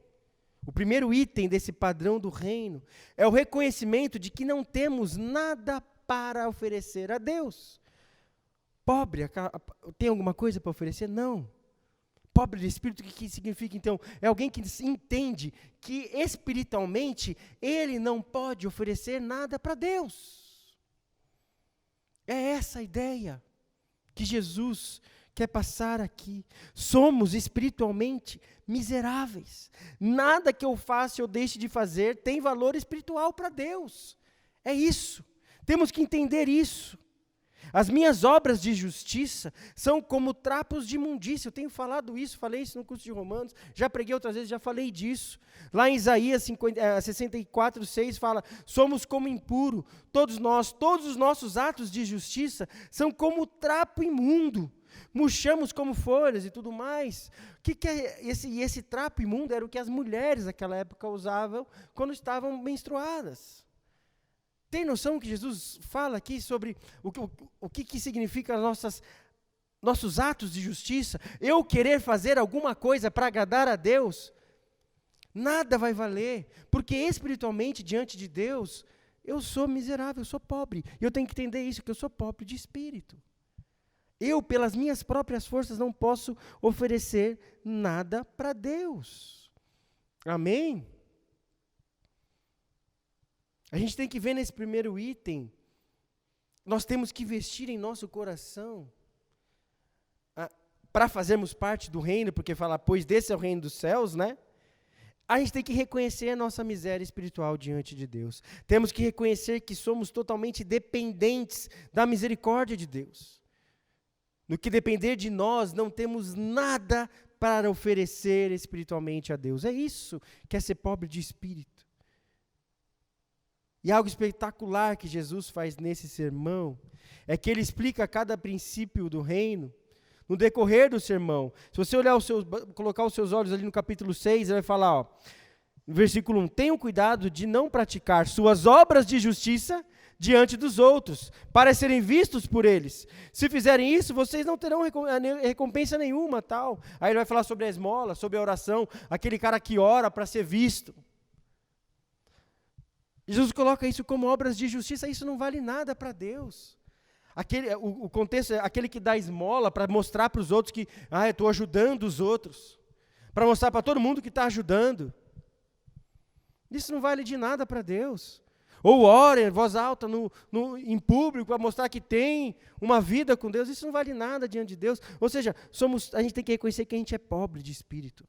o primeiro item desse padrão do reino é o reconhecimento de que não temos nada para oferecer a Deus. Pobre, tem alguma coisa para oferecer? Não. Pobre de espírito, o que significa então? É alguém que entende que espiritualmente ele não pode oferecer nada para Deus. É essa a ideia que Jesus quer passar aqui. Somos espiritualmente miseráveis. Nada que eu faça ou deixe de fazer tem valor espiritual para Deus. É isso. Temos que entender isso. As minhas obras de justiça são como trapos de imundícia. Eu tenho falado isso, falei isso no curso de Romanos, já preguei outras vezes, já falei disso. Lá em Isaías 64:6 fala, somos como impuro, todos os nossos atos de justiça são como trapo imundo. Murchamos como folhas e tudo mais. O que é esse trapo imundo? Era o que as mulheres naquela época usavam quando estavam menstruadas. Tem noção que Jesus fala aqui sobre o que significa as nossas nossos atos de justiça, eu querer fazer alguma coisa para agradar a Deus, nada vai valer, porque espiritualmente, diante de Deus, eu sou miserável, eu sou pobre, e eu tenho que entender isso, que eu sou pobre de espírito. Eu, pelas minhas próprias forças, não posso oferecer nada para Deus. Amém? A gente tem que ver nesse primeiro item, nós temos que investir em nosso coração, para fazermos parte do reino, porque fala, pois desse é o reino dos céus, né? A gente tem que reconhecer a nossa miséria espiritual diante de Deus. Temos que reconhecer que somos totalmente dependentes da misericórdia de Deus. No que depender de nós, não temos nada para oferecer espiritualmente a Deus. É isso que é ser pobre de espírito. E algo espetacular que Jesus faz nesse sermão, é que ele explica cada princípio do reino, no decorrer do sermão. Se você colocar os seus olhos ali no capítulo 6, ele vai falar, no versículo 1, tenham cuidado de não praticar suas obras de justiça diante dos outros, para serem vistos por eles. Se fizerem isso, vocês não terão recompensa nenhuma, tal. Aí ele vai falar sobre a esmola, sobre a oração, aquele cara que ora para ser visto. Jesus coloca isso como obras de justiça, isso não vale nada para Deus. O contexto é aquele que dá esmola para mostrar para os outros que, eu estou ajudando os outros. Para mostrar para todo mundo que está ajudando. Isso não vale de nada para Deus. Ou ora em voz alta em público para mostrar que tem uma vida com Deus. Isso não vale nada diante de Deus. Ou seja, a gente tem que reconhecer que a gente é pobre de espírito.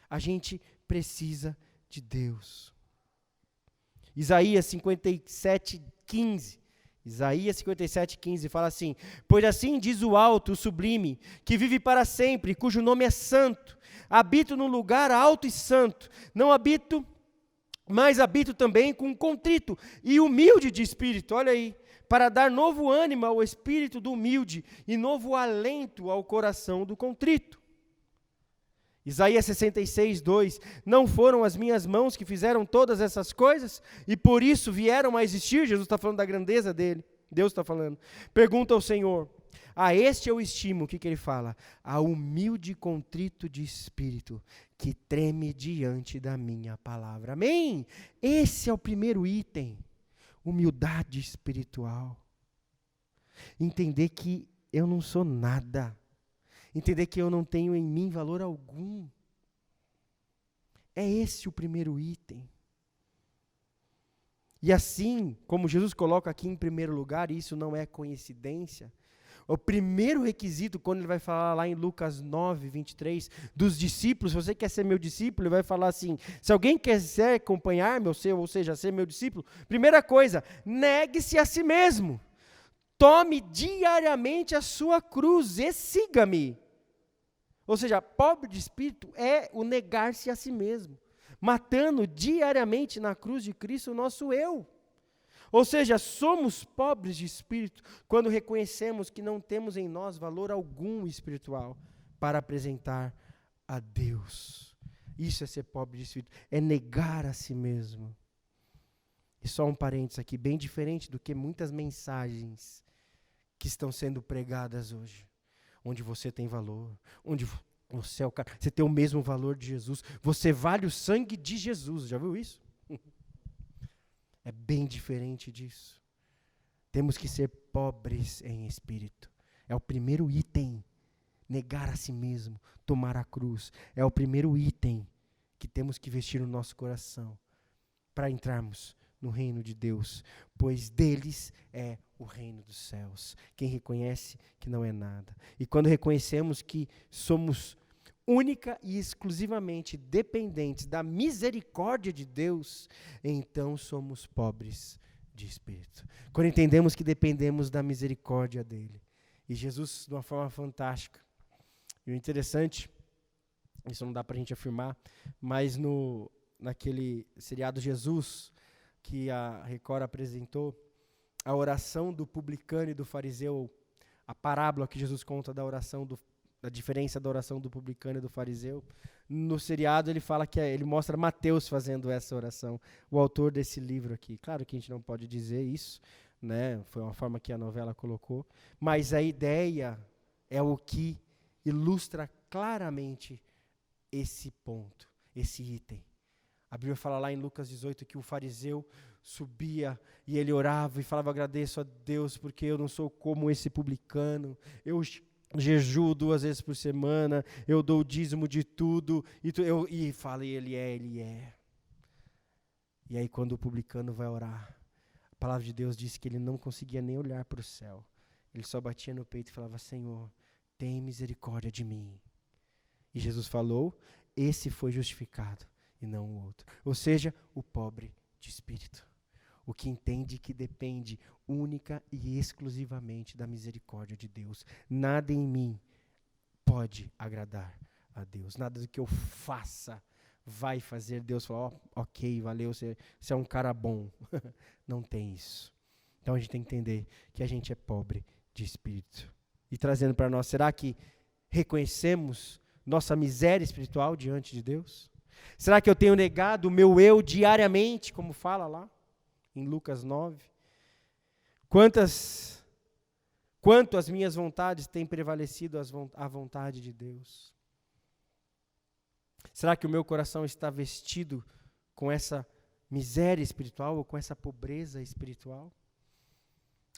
A gente precisa de Deus. Isaías 57:15. Isaías 57:15 fala assim, pois assim diz o alto, o sublime, que vive para sempre, cujo nome é santo, habito num lugar alto e santo, não habito, mas habito também com contrito e humilde de espírito, olha aí, para dar novo ânimo ao espírito do humilde e novo alento ao coração do contrito. Isaías 66:2, não foram as minhas mãos que fizeram todas essas coisas, e por isso vieram a existir, Jesus está falando da grandeza dele, Deus está falando, pergunta ao Senhor, a este eu estimo, o que ele fala? A humilde e contrito de espírito, que treme diante da minha palavra, amém? Esse é o primeiro item, humildade espiritual, entender que eu não sou nada, entender que eu não tenho em mim valor algum. É esse o primeiro item. E assim, como Jesus coloca aqui em primeiro lugar, e isso não é coincidência, o primeiro requisito, quando ele vai falar lá em Lucas 9:23, dos discípulos, se você quer ser meu discípulo, ele vai falar assim, se alguém quiser acompanhar-me, ou seja, ser meu discípulo, primeira coisa, negue-se a si mesmo. Tome diariamente a sua cruz e siga-me. Ou seja, pobre de espírito é o negar-se a si mesmo, matando diariamente na cruz de Cristo o nosso eu. Ou seja, somos pobres de espírito quando reconhecemos que não temos em nós valor algum espiritual para apresentar a Deus. Isso é ser pobre de espírito, é negar a si mesmo. E só um parênteses aqui, bem diferente do que muitas mensagens que estão sendo pregadas hoje. Onde você tem valor, onde você é o cara, você tem o mesmo valor de Jesus, você vale o sangue de Jesus, já viu isso? É bem diferente disso. Temos que ser pobres em espírito. É o primeiro item, negar a si mesmo, tomar a cruz. É o primeiro item que temos que vestir no nosso coração para entrarmos no reino de Deus, pois deles é o reino dos céus. Quem reconhece que não é nada. E quando reconhecemos que somos única e exclusivamente dependentes da misericórdia de Deus, então somos pobres de espírito. Quando entendemos que dependemos da misericórdia dele. E Jesus, de uma forma fantástica. E o interessante, isso não dá para a gente afirmar, mas naquele seriado Jesus, que a Record apresentou, a oração do publicano e do fariseu, a parábola que Jesus conta da oração, da diferença da oração do publicano e do fariseu, no seriado ele fala que ele mostra Mateus fazendo essa oração, o autor desse livro aqui. Claro que a gente não pode dizer isso, né? Foi uma forma que a novela colocou, mas a ideia é o que ilustra claramente esse ponto, esse item. A Bíblia fala lá em Lucas 18 que o fariseu subia e ele orava e falava: agradeço a Deus porque eu não sou como esse publicano, eu jejuo 2 vezes por semana, eu dou o dízimo de tudo, e fala, e ele é. E aí quando o publicano vai orar, a palavra de Deus diz que ele não conseguia nem olhar para o céu, ele só batia no peito e falava: Senhor, tem misericórdia de mim. E Jesus falou: esse foi justificado e não o outro. Ou seja, o pobre de espírito. O que entende que depende única e exclusivamente da misericórdia de Deus. Nada em mim pode agradar a Deus. Nada do que eu faça vai fazer Deus falar: ok, valeu, você é um cara bom. Não tem isso. Então a gente tem que entender que a gente é pobre de espírito. E trazendo para nós, será que reconhecemos nossa miséria espiritual diante de Deus? Será que eu tenho negado o meu eu diariamente, como fala lá em Lucas 9? Quanto as minhas vontades têm prevalecido à vontade de Deus? Será que o meu coração está vestido com essa miséria espiritual ou com essa pobreza espiritual?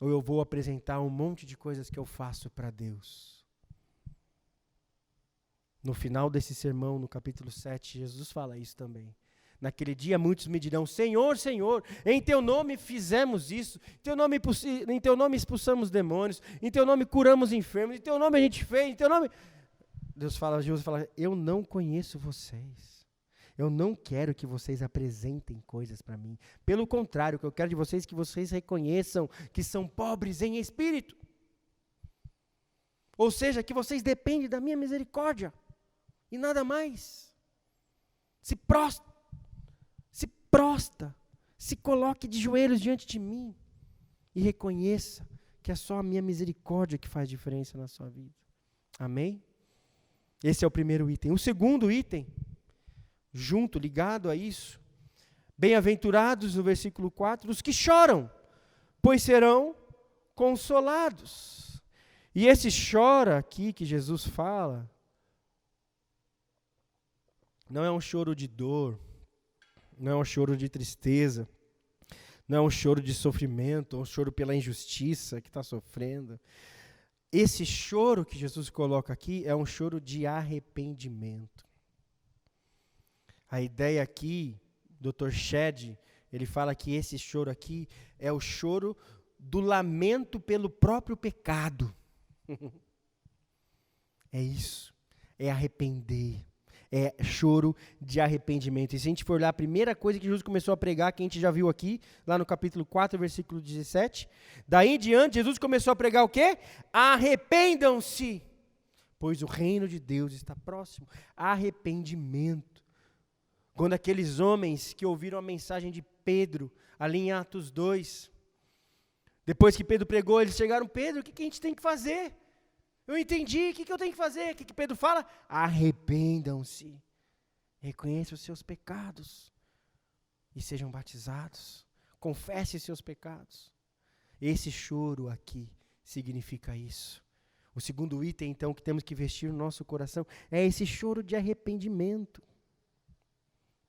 Ou eu vou apresentar um monte de coisas que eu faço para Deus? No final desse sermão, no capítulo 7, Jesus fala isso também. Naquele dia muitos me dirão: Senhor, Senhor, em Teu nome fizemos isso, em Teu nome expulsamos demônios, em Teu nome curamos enfermos, em Teu nome a gente fez, em Teu nome... Jesus fala: eu não conheço vocês. Eu não quero que vocês apresentem coisas para mim. Pelo contrário, o que eu quero de vocês é que vocês reconheçam que são pobres em espírito. Ou seja, que vocês dependem da minha misericórdia. E nada mais. Se prosta, se coloque de joelhos diante de mim e reconheça que é só a minha misericórdia que faz diferença na sua vida. Amém? Esse é o primeiro item. O segundo item, ligado a isso: bem-aventurados, no versículo 4, os que choram, pois serão consolados. E esse chora aqui que Jesus fala, não é um choro de dor, não é um choro de tristeza, não é um choro de sofrimento, é um choro pela injustiça que está sofrendo. Esse choro que Jesus coloca aqui é um choro de arrependimento. A ideia aqui, Dr. Shedd, ele fala que esse choro aqui é o choro do lamento pelo próprio pecado. É isso, é arrepender. É choro de arrependimento. E se a gente for olhar a primeira coisa que Jesus começou a pregar, que a gente já viu aqui, lá no capítulo 4, versículo 17, daí em diante, Jesus começou a pregar o quê? Arrependam-se, pois o reino de Deus está próximo. Arrependimento. Quando aqueles homens que ouviram a mensagem de Pedro, ali em Atos 2, depois que Pedro pregou, eles chegaram: Pedro, o que a gente tem que fazer? Eu entendi, o que eu tenho que fazer? O que Pedro fala? Arrependam-se, reconheçam os seus pecados e sejam batizados. Confesse seus pecados. Esse choro aqui significa isso. O segundo item, então, que temos que vestir no nosso coração é esse choro de arrependimento.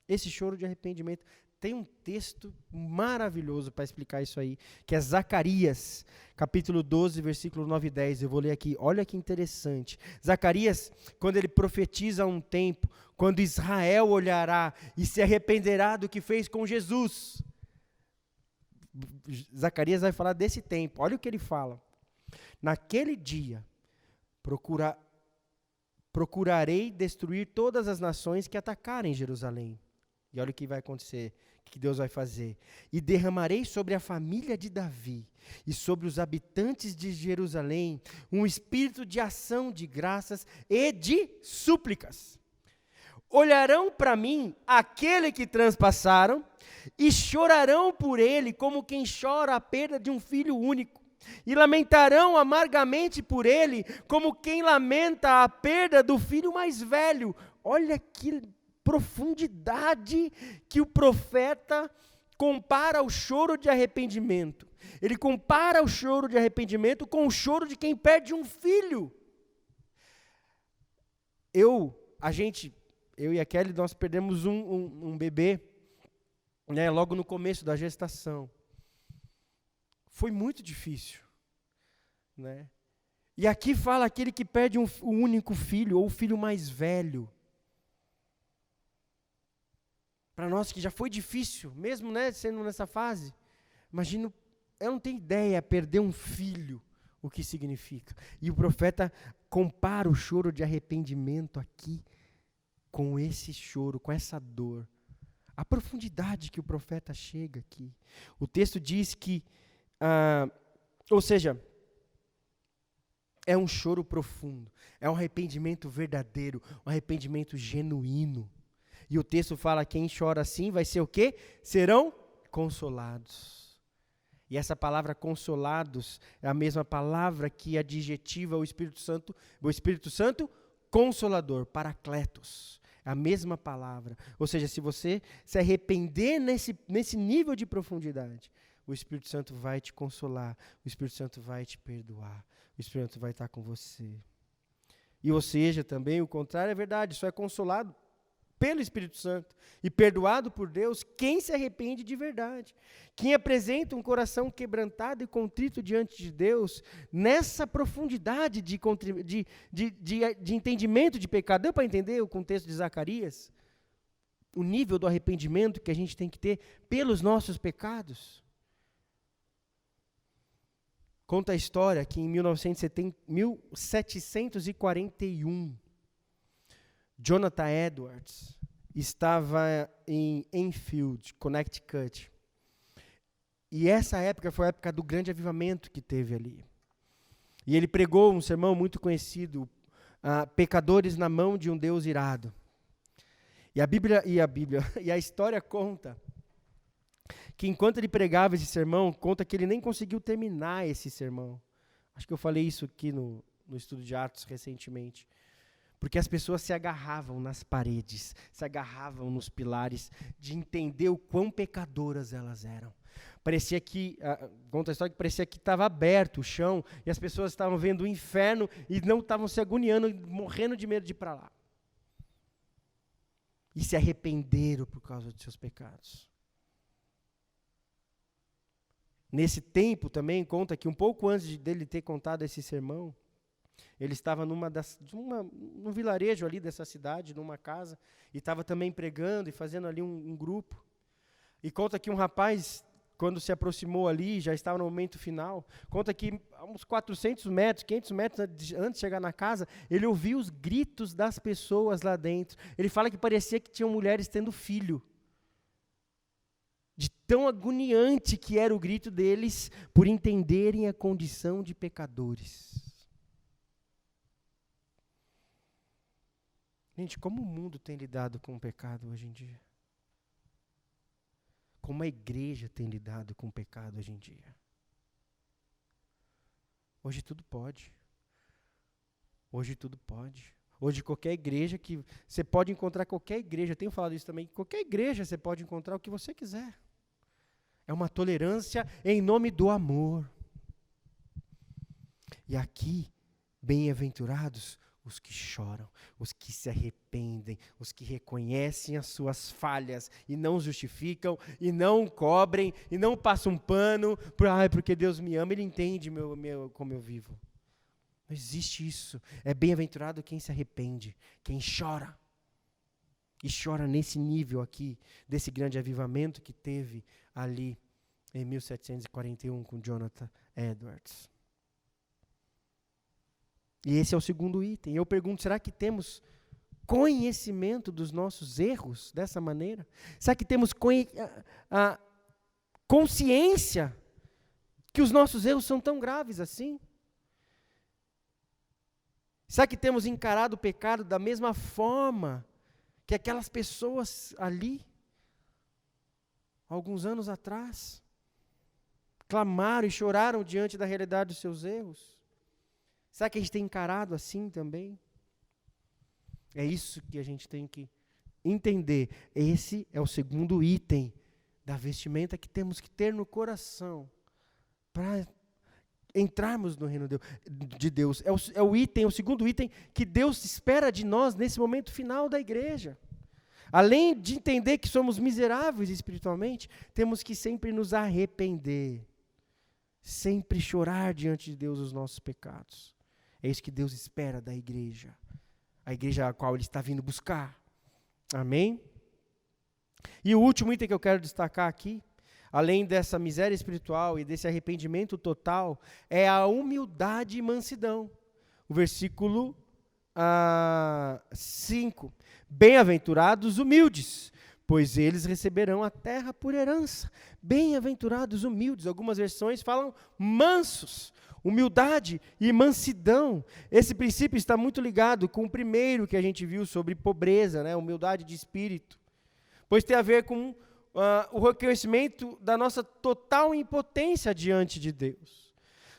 Esse choro de arrependimento. Tem um texto maravilhoso para explicar isso aí, que é Zacarias, capítulo 12, versículo 9 e 10. Eu vou ler aqui, olha que interessante. Zacarias, quando ele profetiza um tempo, quando Israel olhará e se arrependerá do que fez com Jesus. Zacarias vai falar desse tempo, olha o que ele fala. Naquele dia, procurarei destruir todas as nações que atacarem Jerusalém. E olha o que vai acontecer, o que Deus vai fazer. E derramarei sobre a família de Davi e sobre os habitantes de Jerusalém um espírito de ação de graças e de súplicas. Olharão para mim aquele que transpassaram e chorarão por ele como quem chora a perda de um filho único. E lamentarão amargamente por ele como quem lamenta a perda do filho mais velho. Olha que profundidade que o profeta compara o choro de arrependimento. Ele compara o choro de arrependimento com o choro de quem perde um filho. eu e a Kelly, nós perdemos um bebê, né, logo no começo da gestação. Foi muito difícil, né? E aqui fala aquele que perde um único filho, ou o filho mais velho. Para nós que já foi difícil, mesmo, né, sendo nessa fase, imagino, eu não tenho ideia, perder um filho, o que significa. E o profeta compara o choro de arrependimento aqui com esse choro, com essa dor. A profundidade que o profeta chega aqui. O texto diz que, ou seja, é um choro profundo, é um arrependimento verdadeiro, um arrependimento genuíno. E o texto fala, quem chora assim vai ser o quê? Serão consolados. E essa palavra consolados é a mesma palavra que adjetiva o Espírito Santo consolador, paracletos. É a mesma palavra. Ou seja, se você se arrepender nesse nível de profundidade, o Espírito Santo vai te consolar, o Espírito Santo vai te perdoar, o Espírito Santo vai estar com você. E ou seja, também o contrário é verdade, só é consolado pelo Espírito Santo e perdoado por Deus quem se arrepende de verdade. Quem apresenta um coração quebrantado e contrito diante de Deus, nessa profundidade de entendimento de pecado. Deu para entender o contexto de Zacarias? O nível do arrependimento que a gente tem que ter pelos nossos pecados? Conta a história que em 1741, Jonathan Edwards estava em Enfield, Connecticut. E essa época foi a época do grande avivamento que teve ali. E ele pregou um sermão muito conhecido, Pecadores na mão de um Deus irado. E a história conta que enquanto ele pregava esse sermão, conta que ele nem conseguiu terminar esse sermão. Acho que eu falei isso aqui no estudo de Atos recentemente. Porque as pessoas se agarravam nas paredes, se agarravam nos pilares, de entender o quão pecadoras elas eram. Parecia que, conta a história que parecia que estava aberto o chão, e as pessoas estavam vendo o inferno e não estavam se agoniando, morrendo de medo de ir para lá. E se arrependeram por causa dos seus pecados. Nesse tempo também, conta que um pouco antes dele ter contado esse sermão, ele estava num vilarejo ali dessa cidade, numa casa, e estava também pregando e fazendo ali um grupo. E conta que um rapaz, quando se aproximou ali, já estava no momento final, conta que a uns 400 metros, 500 metros antes de chegar na casa, ele ouviu os gritos das pessoas lá dentro. Ele fala que parecia que tinham mulheres tendo filho. De tão agoniante que era o grito deles por entenderem a condição de pecadores. Gente, como o mundo tem lidado com o pecado hoje em dia? Como a igreja tem lidado com o pecado hoje em dia? Hoje tudo pode. Hoje tudo pode. Hoje qualquer igreja que... Você pode encontrar qualquer igreja, eu tenho falado isso também, qualquer igreja você pode encontrar o que você quiser. É uma tolerância em nome do amor. E aqui, bem-aventurados os que choram, os que se arrependem, os que reconhecem as suas falhas e não justificam, e não cobrem, e não passam um pano, porque Deus me ama, Ele entende como eu vivo. Não existe isso. É bem-aventurado quem se arrepende, quem chora. E chora nesse nível aqui, desse grande avivamento que teve ali em 1741 com Jonathan Edwards. E esse é o segundo item. Eu pergunto, será que temos conhecimento dos nossos erros dessa maneira? Será que temos consciência que os nossos erros são tão graves assim? Será que temos encarado o pecado da mesma forma que aquelas pessoas ali, alguns anos atrás, clamaram e choraram diante da realidade dos seus erros? Será que a gente tem encarado assim também? É isso que a gente tem que entender. Esse é o segundo item da vestimenta que temos que ter no coração. entrarmos no reino de Deus. É o segundo item que Deus espera de nós nesse momento final da igreja. Além de entender que somos miseráveis espiritualmente, temos que sempre nos arrepender. Sempre chorar diante de Deus os nossos pecados. É isso que Deus espera da igreja. A igreja a qual Ele está vindo buscar. Amém? E o último item que eu quero destacar aqui, além dessa miséria espiritual e desse arrependimento total, é a humildade e mansidão. O versículo 5. Bem-aventurados humildes, pois eles receberão a terra por herança. Bem-aventurados humildes. Algumas versões falam mansos. Humildade e mansidão. Esse princípio está muito ligado com o primeiro que a gente viu sobre pobreza, né? Humildade de espírito. Pois tem a ver com o reconhecimento da nossa total impotência diante de Deus.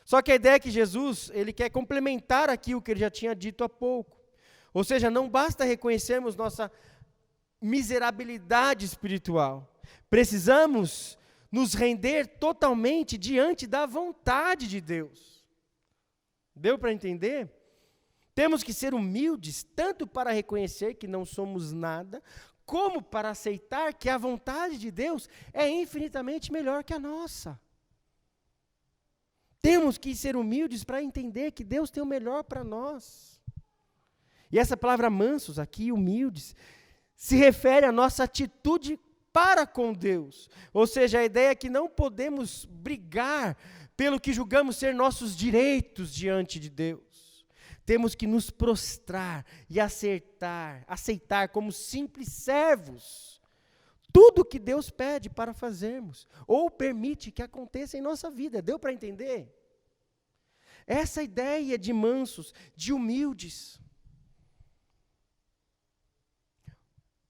Só que a ideia é que Jesus, Ele quer complementar aqui o que Ele já tinha dito há pouco. Ou seja, não basta reconhecermos nossa miserabilidade espiritual. Precisamos nos render totalmente diante da vontade de Deus. Deu para entender? Temos que ser humildes, tanto para reconhecer que não somos nada, como para aceitar que a vontade de Deus é infinitamente melhor que a nossa. Temos que ser humildes para entender que Deus tem o melhor para nós. E essa palavra mansos aqui, humildes, se refere à nossa atitude para com Deus. Ou seja, a ideia é que não podemos brigar pelo que julgamos ser nossos direitos diante de Deus. Temos que nos prostrar e aceitar como simples servos tudo que Deus pede para fazermos, ou permite que aconteça em nossa vida. Deu para entender? Essa ideia de mansos, de humildes.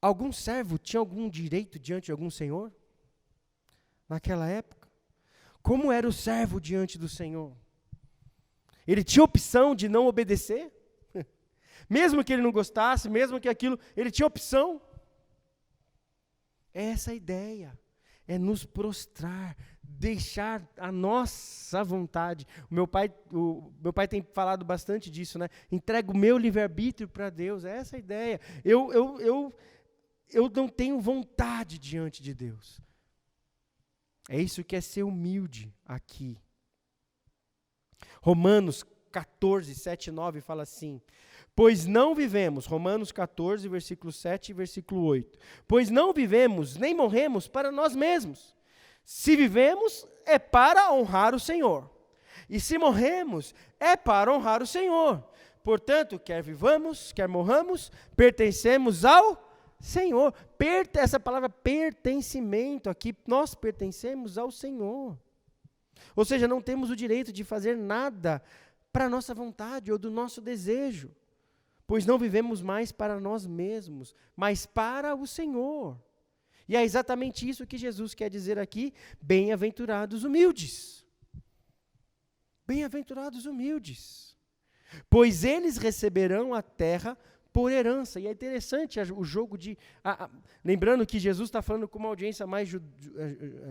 Algum servo tinha algum direito diante de algum senhor? Naquela época? Como era o servo diante do Senhor? Ele tinha opção de não obedecer? Mesmo que ele não gostasse, mesmo que aquilo, ele tinha opção? É essa a ideia. É nos prostrar, deixar a nossa vontade. O meu pai tem falado bastante disso, né? Entrego o meu livre-arbítrio para Deus. É essa a ideia. Eu não tenho vontade diante de Deus. É isso que é ser humilde aqui. Romanos 14, 7 e 9 fala assim: pois não vivemos, Romanos 14, versículo 7 e versículo 8, pois não vivemos nem morremos para nós mesmos. Se vivemos, é para honrar o Senhor. E se morremos, é para honrar o Senhor. Portanto, quer vivamos, quer morramos, pertencemos ao Senhor. Essa palavra pertencimento aqui, nós pertencemos ao Senhor. Ou seja, não temos o direito de fazer nada para a nossa vontade ou do nosso desejo, pois não vivemos mais para nós mesmos, mas para o Senhor. E é exatamente isso que Jesus quer dizer aqui: bem-aventurados humildes. Bem-aventurados humildes, pois eles receberão a terra por herança. E é interessante o jogo de... lembrando que Jesus está falando com uma audiência mais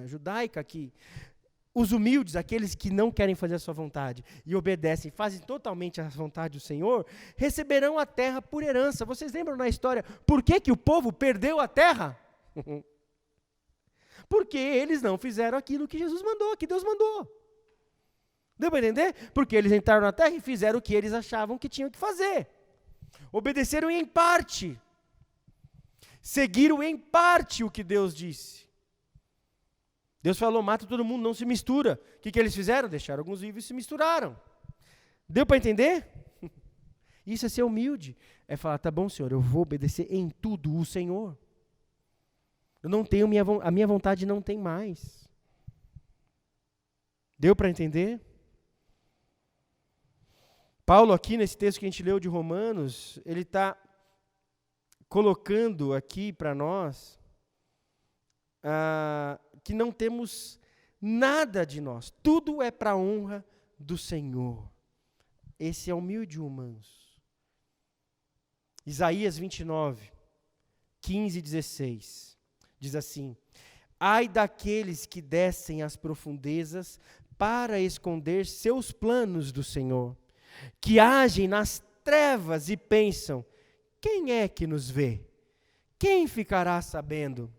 judaica aqui. Os humildes, aqueles que não querem fazer a sua vontade e obedecem, fazem totalmente a vontade do Senhor, receberão a terra por herança. Vocês lembram na história por que o povo perdeu a terra? Porque eles não fizeram aquilo que Jesus mandou, que Deus mandou. Deu para entender? Porque eles entraram na terra e fizeram o que eles achavam que tinham que fazer. Obedeceram em parte. Seguiram em parte o que Deus disse. Deus falou: mata todo mundo, não se mistura. O que eles fizeram? Deixaram alguns vivos e se misturaram. Deu para entender? Isso é ser humilde. É falar: tá bom, Senhor, eu vou obedecer em tudo o Senhor. Eu não tenho, a minha vontade não tem mais. Deu para entender? Paulo aqui, nesse texto que a gente leu de Romanos, ele está colocando aqui para nós que não temos nada de nós. Tudo é para a honra do Senhor. Esse é humilde e humanos. Isaías 29, 15 e 16, diz assim: ai daqueles que descem às profundezas para esconder seus planos do Senhor, que agem nas trevas e pensam: quem é que nos vê? Quem ficará sabendo?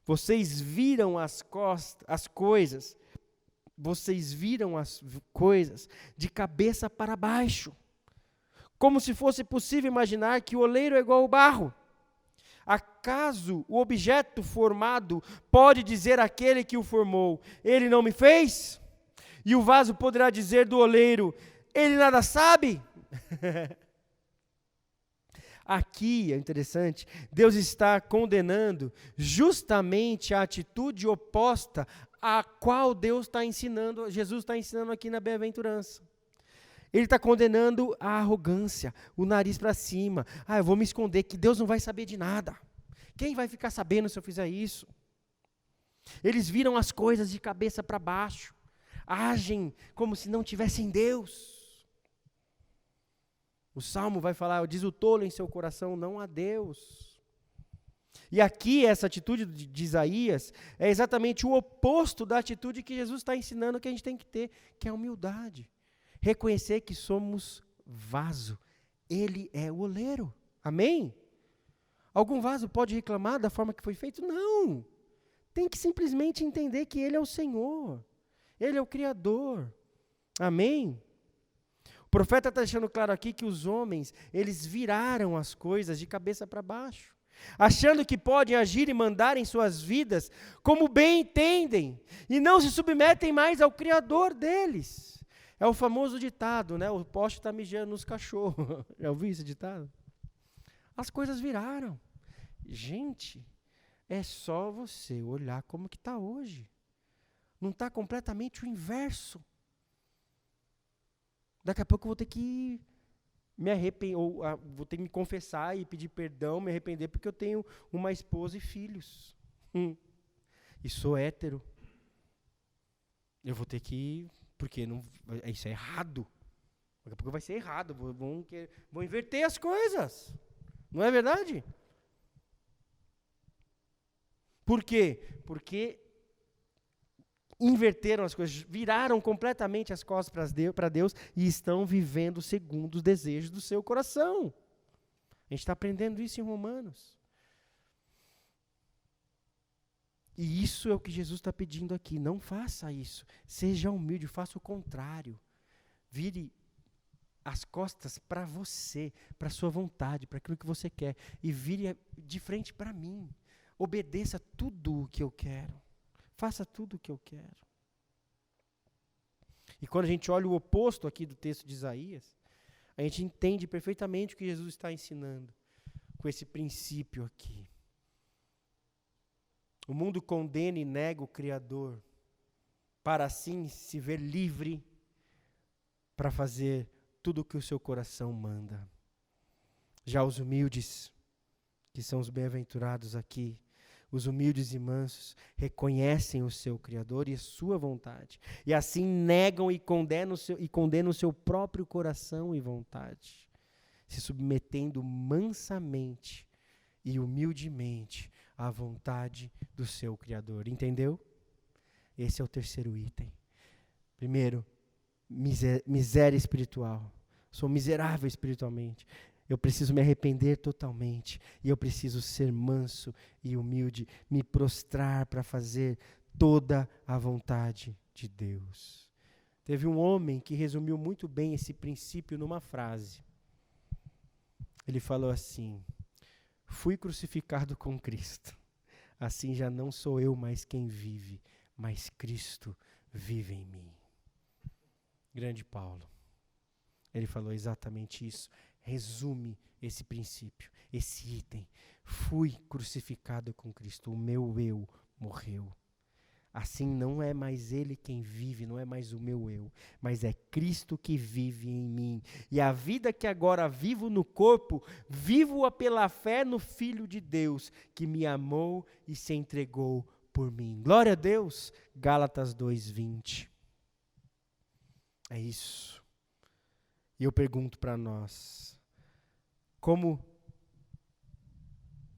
Vocês viram as coisas de cabeça para baixo, como se fosse possível imaginar que o oleiro é igual ao barro. Acaso o objeto formado pode dizer àquele que o formou: ele não me fez? E o vaso poderá dizer do oleiro: ele nada sabe? Aqui é interessante, Deus está condenando justamente a atitude oposta à qual Jesus está ensinando aqui na bem-aventurança. Ele está condenando a arrogância, o nariz para cima. Eu vou me esconder, que Deus não vai saber de nada. Quem vai ficar sabendo se eu fizer isso? Eles viram as coisas de cabeça para baixo, agem como se não tivessem Deus. O Salmo vai falar: diz o tolo em seu coração, não há Deus. E aqui essa atitude de Isaías é exatamente o oposto da atitude que Jesus está ensinando que a gente tem que ter, que é a humildade. Reconhecer que somos vaso, Ele é o oleiro. Amém? Algum vaso pode reclamar da forma que foi feito? Não. Tem que simplesmente entender que Ele é o Senhor. Ele é o Criador. Amém? O profeta está deixando claro aqui que os homens, eles viraram as coisas de cabeça para baixo, achando que podem agir e mandar em suas vidas como bem entendem, e não se submetem mais ao Criador deles. É o famoso ditado, né? O poste está mijando nos cachorros. Já ouviu esse ditado? As coisas viraram. Gente, é só você olhar como que está hoje. Não está completamente o inverso. Daqui a pouco eu vou ter que me arrepender, ou vou ter que me confessar e pedir perdão, me arrepender, porque eu tenho uma esposa e filhos. E sou hétero. Eu vou ter que... Porque isso é errado. Daqui a pouco vai ser errado. Vão inverter as coisas. Não é verdade? Por quê? Porque inverteram as coisas, viraram completamente as costas para Deus e estão vivendo segundo os desejos do seu coração. A gente está aprendendo isso em Romanos. E isso é o que Jesus está pedindo aqui. Não faça isso. Seja humilde, faça o contrário. Vire as costas para você, para a sua vontade, para aquilo que você quer. E vire de frente para mim. Obedeça tudo o que eu quero. Faça tudo o que eu quero. E quando a gente olha o oposto aqui do texto de Isaías, a gente entende perfeitamente o que Jesus está ensinando com esse princípio aqui. O mundo condena e nega o Criador, para assim se ver livre para fazer tudo o que o seu coração manda. Já os humildes, que são os bem-aventurados aqui, os humildes e mansos, reconhecem o seu Criador e a sua vontade, e assim negam e condenam o seu próprio coração e vontade, se submetendo mansamente e humildemente à vontade do seu Criador. Entendeu? Esse é o terceiro item. Primeiro, miséria espiritual. Sou miserável espiritualmente. Eu preciso me arrepender totalmente. E eu preciso ser manso e humilde, me prostrar para fazer toda a vontade de Deus. Teve um homem que resumiu muito bem esse princípio numa frase. Ele falou assim: fui crucificado com Cristo. Assim já não sou eu mais quem vive, mas Cristo vive em mim. Grande Paulo. Ele falou exatamente isso. Resume esse princípio, esse item. Fui crucificado com Cristo, o meu eu morreu. Assim não é mais ele quem vive, não é mais o meu eu, mas é Cristo que vive em mim. E a vida que agora vivo no corpo, vivo-a pela fé no Filho de Deus, que me amou e se entregou por mim. Glória a Deus. Gálatas 2:20. É isso. E eu pergunto para nós, como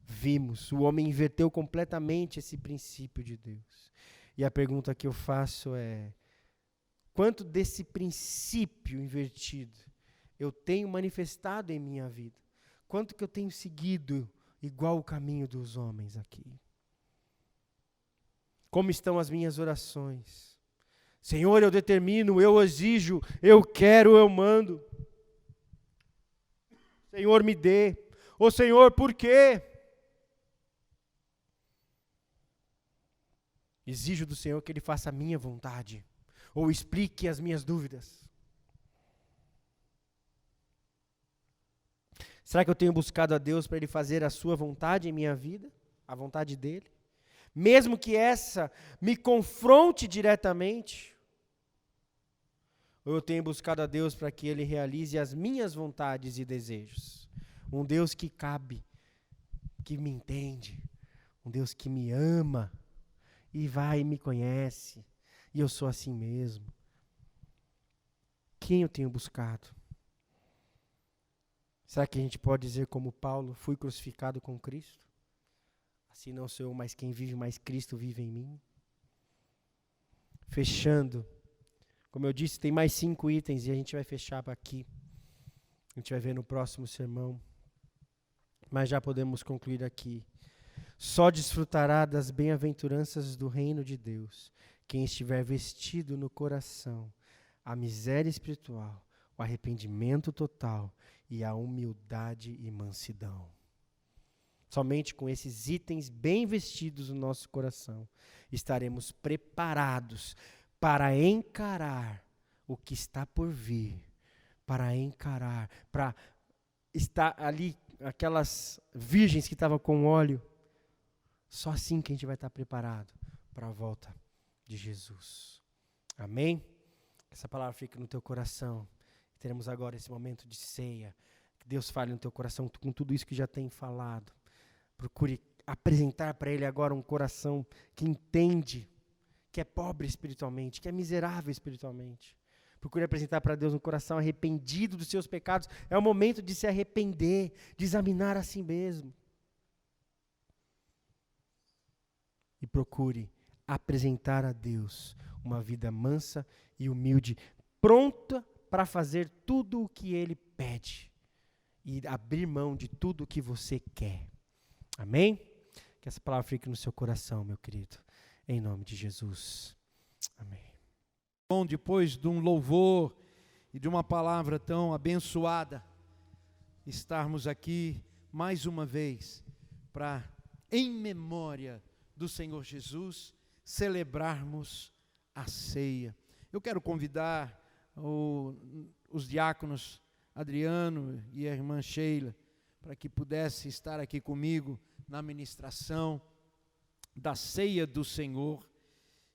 vimos, o homem inverteu completamente esse princípio de Deus. E a pergunta que eu faço é: quanto desse princípio invertido eu tenho manifestado em minha vida. Quanto que eu tenho seguido igual o caminho dos homens aqui. Como estão as minhas orações? Senhor, eu determino, eu exijo, eu quero, eu mando. Senhor, me dê. Ô Senhor, por quê? Exijo do Senhor que Ele faça a minha vontade, ou explique as minhas dúvidas. Será que eu tenho buscado a Deus para Ele fazer a sua vontade em minha vida? A vontade dEle? Mesmo que essa me confronte diretamente? Ou eu tenho buscado a Deus para que Ele realize as minhas vontades e desejos? Um Deus que cabe, que me entende, um Deus que me ama, e vai e me conhece, e eu sou assim mesmo. Quem eu tenho buscado? Será que a gente pode dizer como Paulo, fui crucificado com Cristo? Assim não sou eu, mas quem vive, mais Cristo vive em mim. Fechando, como eu disse, tem mais 5 itens e a gente vai fechar aqui. A gente vai ver no próximo sermão. Mas já podemos concluir aqui. Só desfrutará das bem-aventuranças do reino de Deus quem estiver vestido no coração a miséria espiritual, o arrependimento total e a humildade e mansidão. Somente com esses itens bem vestidos no nosso coração estaremos preparados para encarar o que está por vir, para estar ali, aquelas virgens que estavam com óleo. Só assim que a gente vai estar preparado para a volta de Jesus. Amém? Que essa palavra fique no teu coração. Teremos agora esse momento de ceia. Que Deus fale no teu coração com tudo isso que já tem falado. Procure apresentar para Ele agora um coração que entende, que é pobre espiritualmente, que é miserável espiritualmente. Procure apresentar para Deus um coração arrependido dos seus pecados. É o momento de se arrepender, de examinar a si mesmo. E procure apresentar a Deus uma vida mansa e humilde, pronta para fazer tudo o que Ele pede e abrir mão de tudo o que você quer. Amém? Que essa palavra fique no seu coração, meu querido, em nome de Jesus. Amém. Bom, depois de um louvor e de uma palavra tão abençoada, estarmos aqui mais uma vez para, em memória do Senhor Jesus, celebrarmos a ceia. Eu quero convidar os diáconos Adriano e a irmã Sheila para que pudesse estar aqui comigo na ministração da ceia do Senhor,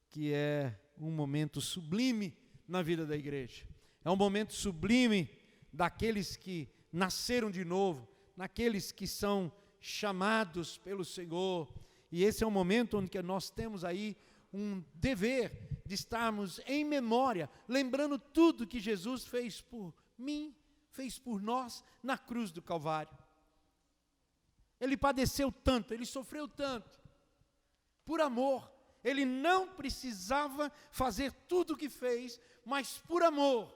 que é um momento sublime na vida da igreja. É um momento sublime daqueles que nasceram de novo, naqueles que são chamados pelo Senhor. E esse é um momento onde nós temos aí um dever de estarmos em memória, lembrando tudo que Jesus fez por mim, fez por nós na cruz do Calvário. Ele padeceu tanto, ele sofreu tanto, por amor. Ele não precisava fazer tudo o que fez, mas por amor,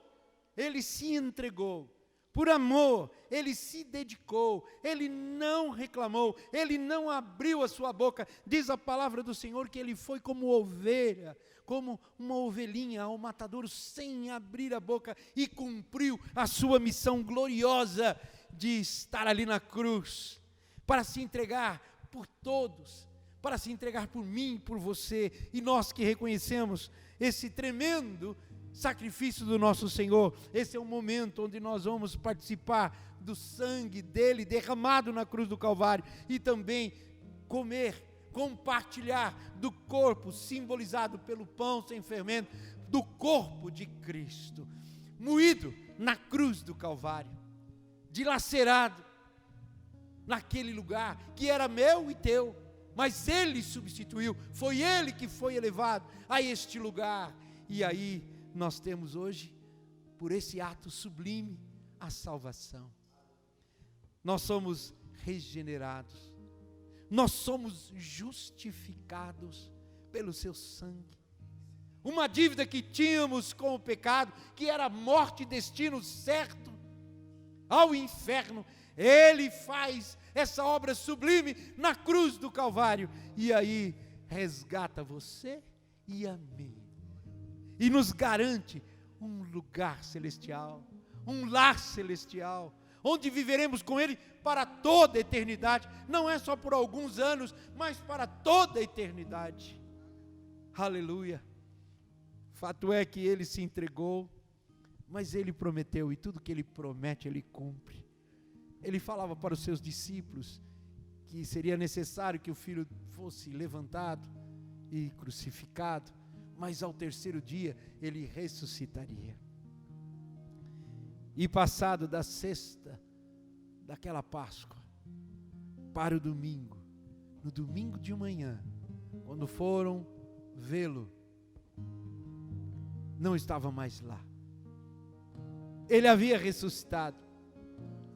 ele se entregou. Por amor, ele se dedicou, ele não reclamou, ele não abriu a sua boca. Diz a palavra do Senhor que ele foi como ovelha, como uma ovelhinha ao matadouro, sem abrir a boca, e cumpriu a sua missão gloriosa de estar ali na cruz, para se entregar por todos, para se entregar por mim, por você, e nós que reconhecemos esse tremendo sacrifício do nosso Senhor. Esse é o momento onde nós vamos participar do sangue dele derramado na cruz do Calvário e também comer, compartilhar do corpo simbolizado pelo pão sem fermento, do corpo de Cristo, moído na cruz do Calvário, dilacerado naquele lugar que era meu e teu, mas ele substituiu, foi ele que foi elevado a este lugar. E aí nós temos hoje, por esse ato sublime, a salvação. Nós somos regenerados, nós somos justificados pelo seu sangue. uma dívida que tínhamos com o pecado, que era morte e destino certo ao inferno. Ele faz essa obra sublime na cruz do Calvário, e aí resgata você e a mim, e nos garante um lugar celestial, um lar celestial, onde viveremos com Ele para toda a eternidade, não é só por alguns anos, mas para toda a eternidade. Aleluia. Fato é que Ele se entregou, mas Ele prometeu, e tudo que Ele promete, Ele cumpre. Ele falava para os seus discípulos que seria necessário que o Filho fosse levantado e crucificado, mas ao terceiro dia Ele ressuscitaria. E passado da sexta, daquela Páscoa, para o domingo, no domingo de manhã, quando foram vê-lo, não estava mais lá. Ele havia ressuscitado.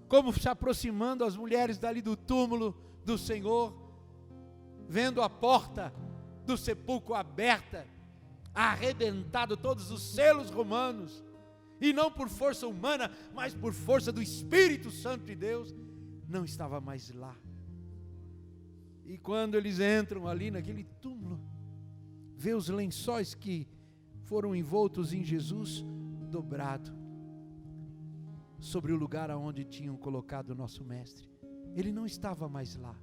Como se aproximando as mulheres dali do túmulo do Senhor, vendo a porta do sepulcro aberta, arrebentado todos os selos romanos, e não por força humana, mas por força do Espírito Santo de Deus, não estava mais lá. E quando eles entram ali naquele túmulo, vê os lençóis que foram envoltos em Jesus dobrado sobre o lugar aonde tinham colocado o nosso mestre. Ele não estava mais lá,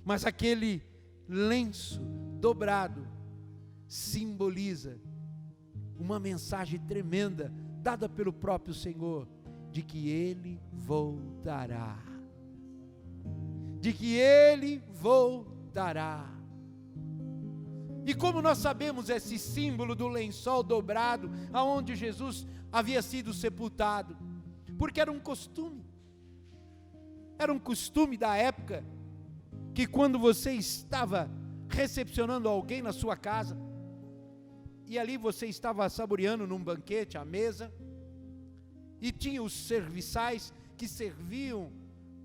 mas aquele lenço dobrado simboliza uma mensagem tremenda dada pelo próprio Senhor, de que Ele voltará, de que Ele voltará. E como nós sabemos esse símbolo do lençol dobrado, aonde Jesus havia sido sepultado? Porque era um costume da época, que quando você estava recepcionando alguém na sua casa, e ali você estava saboreando num banquete à mesa, e tinha os serviçais que serviam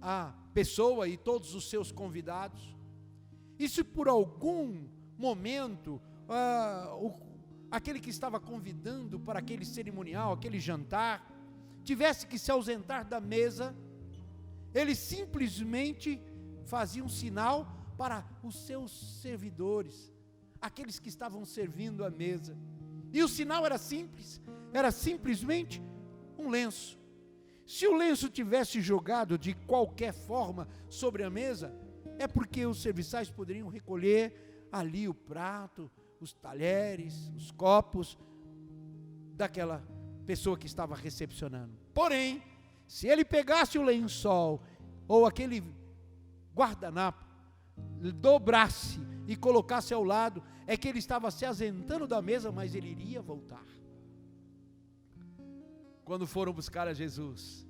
a pessoa e todos os seus convidados, e se por algum momento aquele que estava convidando para aquele cerimonial, aquele jantar, tivesse que se ausentar da mesa, ele simplesmente fazia um sinal para os seus servidores, aqueles que estavam servindo a mesa, e o sinal era simples, era simplesmente um lenço. Se o lenço tivesse jogado de qualquer forma sobre a mesa, é porque os serviçais poderiam recolher ali o prato, os talheres, os copos daquela pessoa que estava recepcionando. Porém, se ele pegasse o lençol ou aquele guardanapo, dobrasse e colocasse ao lado, é que ele estava se ausentando da mesa, mas ele iria voltar. Quando foram buscar a Jesus,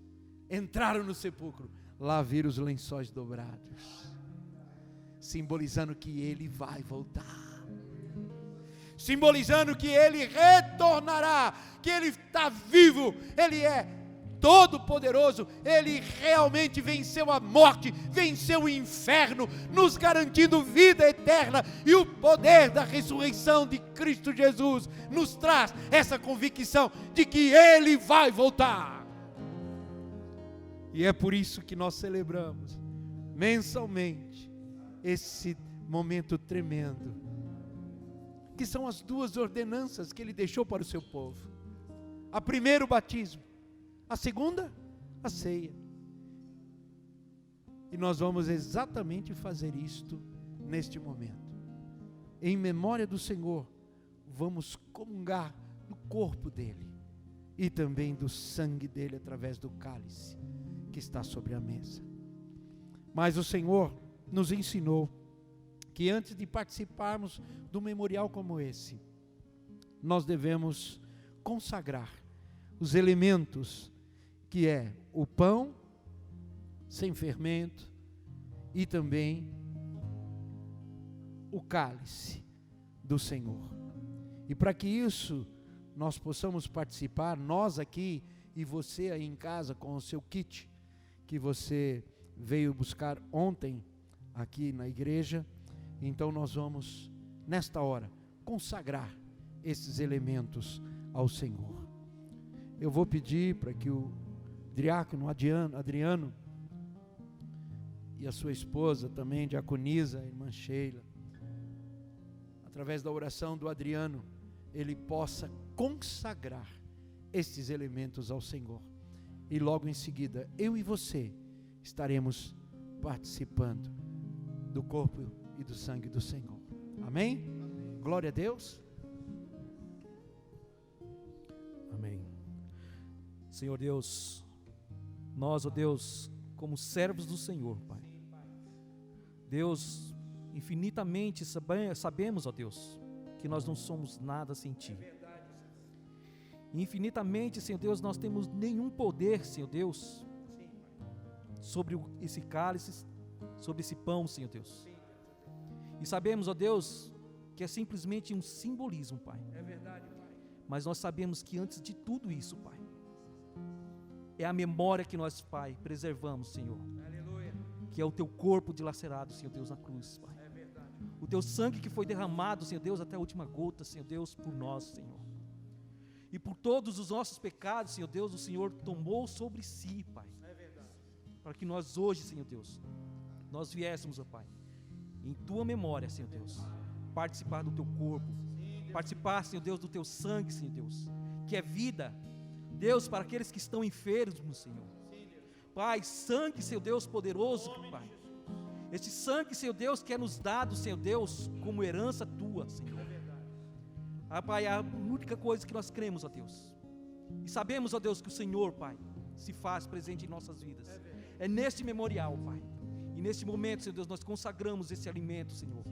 entraram no sepulcro, lá viram os lençóis dobrados, simbolizando que ele vai voltar, simbolizando que ele retornará, que ele está vivo, ele é todo poderoso, ele realmente venceu a morte, venceu o inferno, nos garantindo vida eterna, e o poder da ressurreição de Cristo Jesus nos traz essa convicção de que ele vai voltar. E é por isso que nós celebramos mensalmente esse momento tremendo, que são as duas ordenanças que ele deixou para o seu povo: a primeira, o batismo; a segunda, a ceia. E nós vamos exatamente fazer isto neste momento. Em memória do Senhor, vamos comungar do corpo dele e também do sangue dele através do cálice que está sobre a mesa. Mas o Senhor nos ensinou que antes de participarmos de um memorial como esse, nós devemos consagrar os elementos, que é o pão sem fermento e também o cálice do Senhor. E para que isso nós possamos participar, nós aqui e você aí em casa com o seu kit que você veio buscar ontem aqui na igreja, então nós vamos nesta hora consagrar esses elementos ao Senhor. Eu vou pedir para que o diácono Adriano e a sua esposa também, diaconisa, a irmã Sheila, através da oração do Adriano, ele possa consagrar estes elementos ao Senhor. E logo em seguida, eu e você estaremos participando do corpo e do sangue do Senhor. Amém? Glória a Deus. Amém. Senhor Deus, nós, ó Deus, como servos do Senhor, Pai, Deus, infinitamente sabemos, ó Deus, que nós não somos nada sem Ti. Infinitamente, Senhor Deus, nós temos nenhum poder, Senhor Deus, sobre esse cálice, sobre esse pão, Senhor Deus. E sabemos, ó Deus, que é simplesmente um simbolismo, Pai. Mas nós sabemos que antes de tudo isso, Pai, é a memória que nós, Pai, preservamos, Senhor. Que é o Teu corpo dilacerado, Senhor Deus, na cruz, Pai. O Teu sangue que foi derramado, Senhor Deus, até a última gota, Senhor Deus, por nós, Senhor. E por todos os nossos pecados, Senhor Deus, o Senhor tomou sobre si, Pai. Para que nós hoje, Senhor Deus, nós viéssemos, ó Pai, em Tua memória, Senhor Deus, participar do Teu corpo, participar, Senhor Deus, do Teu sangue, Senhor Deus, que é vida, Deus, para aqueles que estão enfermos, Senhor. Pai, sangue, Senhor Deus, poderoso, Pai. Este sangue, Senhor Deus, que é nos dado, Senhor Deus, como herança Tua, Senhor. Pai, é a única coisa que nós cremos, ó Deus. E sabemos, ó Deus, que o Senhor, Pai, se faz presente em nossas vidas. É neste memorial, Pai. E neste momento, Senhor Deus, nós consagramos esse alimento, Senhor.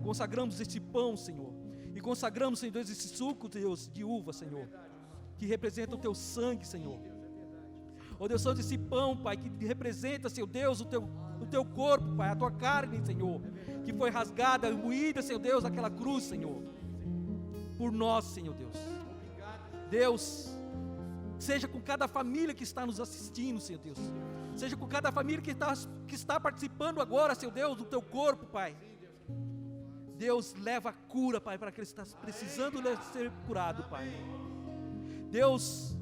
Consagramos este pão, Senhor. E consagramos, Senhor Deus, esse suco, Deus, de uva, Senhor, que representa o Teu sangue, Senhor. Ó Deus, Santo, esse pão, Pai, que representa, Senhor Deus, o Teu corpo, Pai, a Tua carne, Senhor, que foi rasgada, moída, Senhor Deus, aquela cruz, Senhor, por nós, Senhor Deus. Deus, seja com cada família que está nos assistindo, Senhor Deus. Seja com cada família que está participando agora, Senhor Deus, do Teu corpo, Pai. Deus, leva a cura, Pai, para aqueles que estão precisando ser curado, Pai. Deus,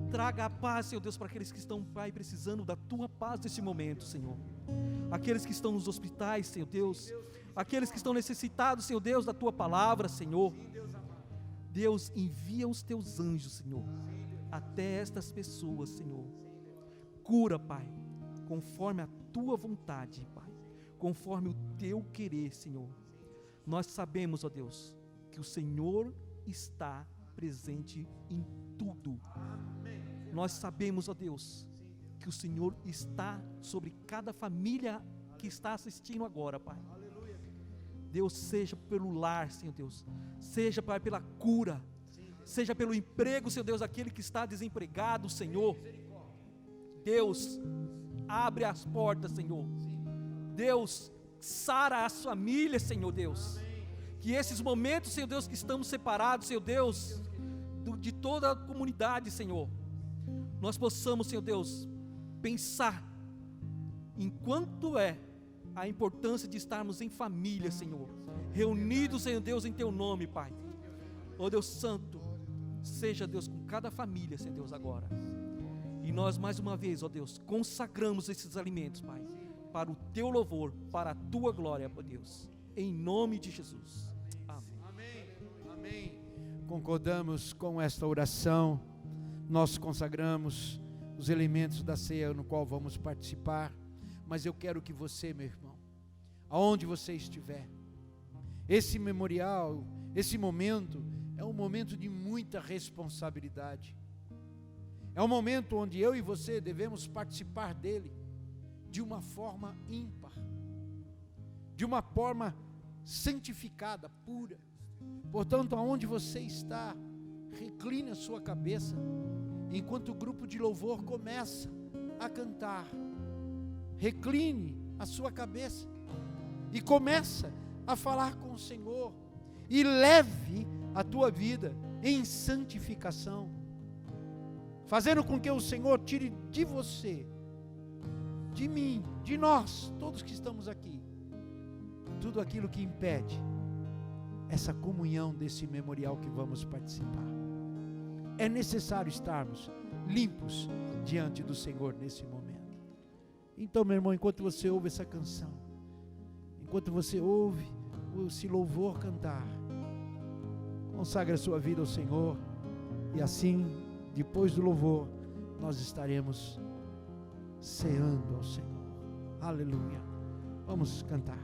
traga a paz, Senhor Deus, para aqueles que estão, Pai, precisando da Tua paz nesse momento, Senhor. Aqueles que estão nos hospitais, Senhor Deus. Aqueles que estão necessitados, Senhor Deus, da Tua palavra, Senhor. Deus, envia os Teus anjos, Senhor, até estas pessoas, Senhor. Cura, Pai, conforme a Tua vontade, Pai, conforme o Teu querer, Senhor. Nós sabemos, ó Deus, que o Senhor está presente em tudo. Nós sabemos, ó Deus, que o Senhor está sobre cada família que está assistindo agora, Pai. Deus, seja pelo lar, Senhor Deus, seja, Pai, pela cura, seja pelo emprego, Senhor Deus, aquele que está desempregado, Senhor. Deus, abre as portas, Senhor. Deus, sara as famílias, Senhor Deus. Que esses momentos, Senhor Deus, que estamos separados, Senhor Deus, de toda a comunidade, Senhor, nós possamos, Senhor Deus, pensar em quanto é a importância de estarmos em família, Senhor, reunidos, Senhor Deus, em Teu nome, Pai. Ó Deus Santo, seja, Deus, com cada família, Senhor Deus, agora. E nós, mais uma vez, ó Deus, consagramos esses alimentos, Pai, para o Teu louvor, para a Tua glória, ó Deus, em nome de Jesus. Amém. Amém. Amém. Concordamos com esta oração. Nós consagramos os elementos da ceia no qual vamos participar. Mas eu quero que você, meu irmão, aonde você estiver, esse memorial, esse momento, é um momento de muita responsabilidade. É um momento onde eu e você devemos participar dele de uma forma ímpar, de uma forma santificada, pura. Portanto, aonde você está, recline a sua cabeça, enquanto o grupo de louvor começa a cantar. Recline a sua cabeça e começa a falar com o Senhor e leve a tua vida em santificação, fazendo com que o Senhor tire de você, de mim, de nós, todos que estamos aqui, tudo aquilo que impede essa comunhão desse memorial que vamos participar. É necessário estarmos limpos diante do Senhor nesse momento. Então, meu irmão, enquanto você ouve essa canção, enquanto você ouve esse louvor cantar, consagre a sua vida ao Senhor, e assim, depois do louvor, nós estaremos ceando ao Senhor. Aleluia. Vamos cantar.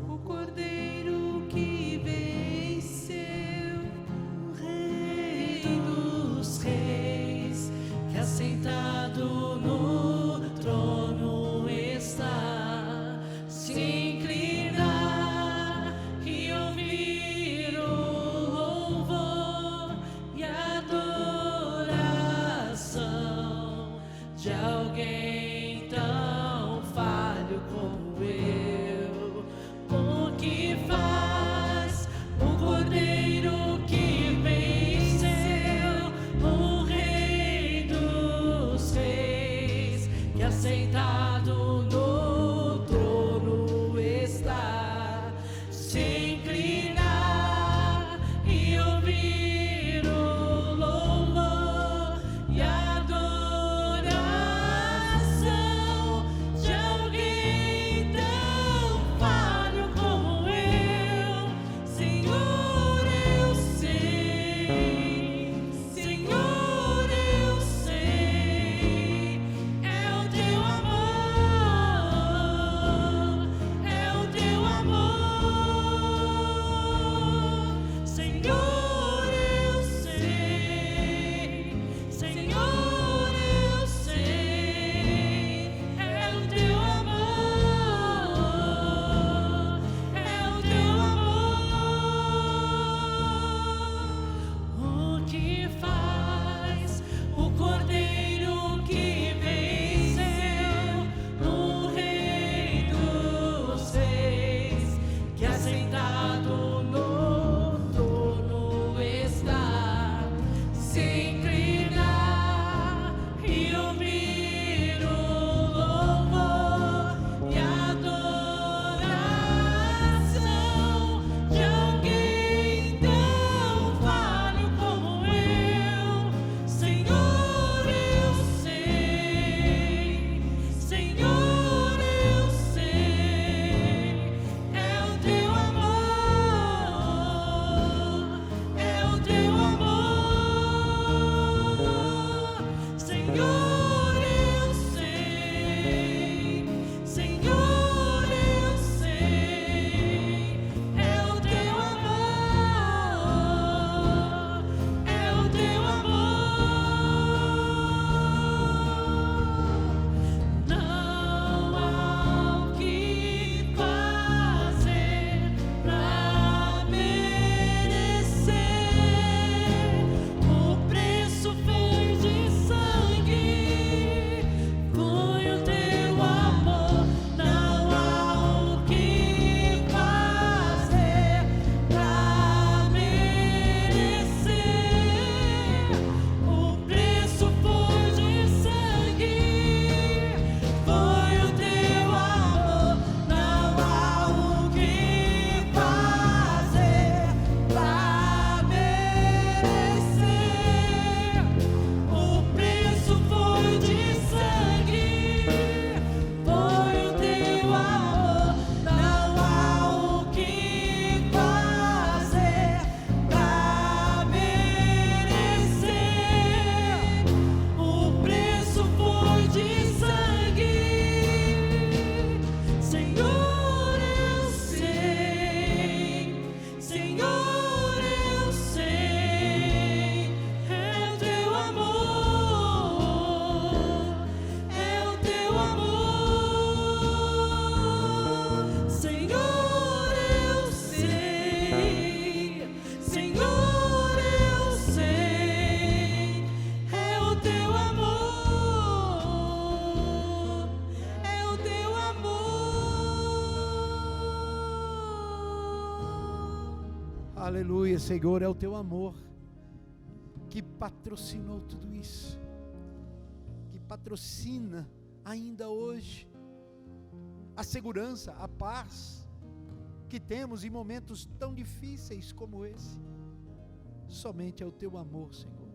O Cordeiro que venceu, o Rei dos Reis, que assentado no trono está, se inclinar e ouvir o louvor e adoração de alguém tão falho como eu. O que faz o Cordeiro que venceu, o Rei dos Reis, que assentado no trono está, se inclinar e ouvir o louvor e adoração de alguém tão falho como eu. Senhor, eu sei, Senhor, eu sei, é o teu amor, é o teu amor. Senhor, eu sei, Senhor, eu sei, é o teu amor, é o teu amor. O que faz o Cordeiro que venceu, o Rei dos Reis, que assentado no trono está, se inclinar e ouvir o louvor e adoração de alguém tão falho como eu. Senhor, eu sei, Senhor, eu sei, é o teu amor, é o teu amor. Senhor, eu sei, Senhor, eu sei, é o teu amor, é o teu amor. Não há o que fazer pra merecer. O preço foi de sangue, foi o teu amor. Não há o que fazer pra merecer. O preço foi de sangue, foi o teu amor. Não há o que fazer pra merecer. O preço foi de sangue, foi o teu amor. Não há o que fazer pra merecer. O preço foi de sangue. Senhor, eu sei, Senhor, eu sei, é o teu amor, é o teu amor. Senhor, eu sei, Senhor, eu sei, é o teu amor, é o teu amor. Aleluia, Senhor, é o teu amor que patrocinou tudo isso, que patrocina ainda hoje a segurança, a paz que temos em momentos tão difíceis como esse. Somente é o teu amor, Senhor.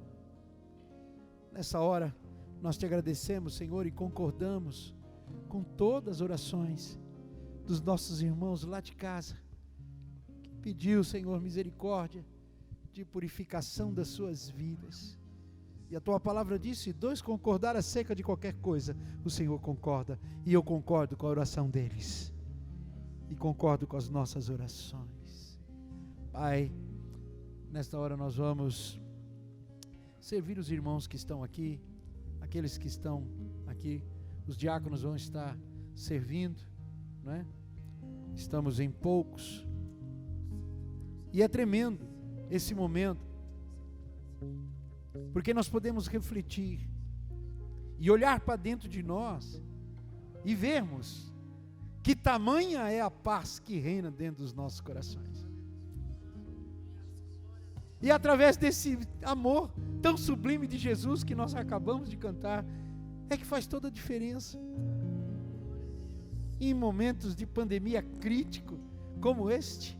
Nessa hora, nós te agradecemos, Senhor, e concordamos com todas as orações dos nossos irmãos lá de casa, que pediu, Senhor, misericórdia de purificação das suas vidas. E a tua palavra disse: se dois concordar acerca de qualquer coisa, o Senhor concorda. E eu concordo com a oração deles, e concordo com as nossas orações. Pai, nesta hora nós vamos servir os irmãos que estão aqui, aqueles que estão aqui. Os diáconos vão estar servindo, não é? Estamos em poucos, e é tremendo esse momento, porque nós podemos refletir e olhar para dentro de nós e vermos que tamanha é a paz que reina dentro dos nossos corações. E através desse amor tão sublime de Jesus que nós acabamos de cantar, é que faz toda a diferença. Em momentos de pandemia crítico como este,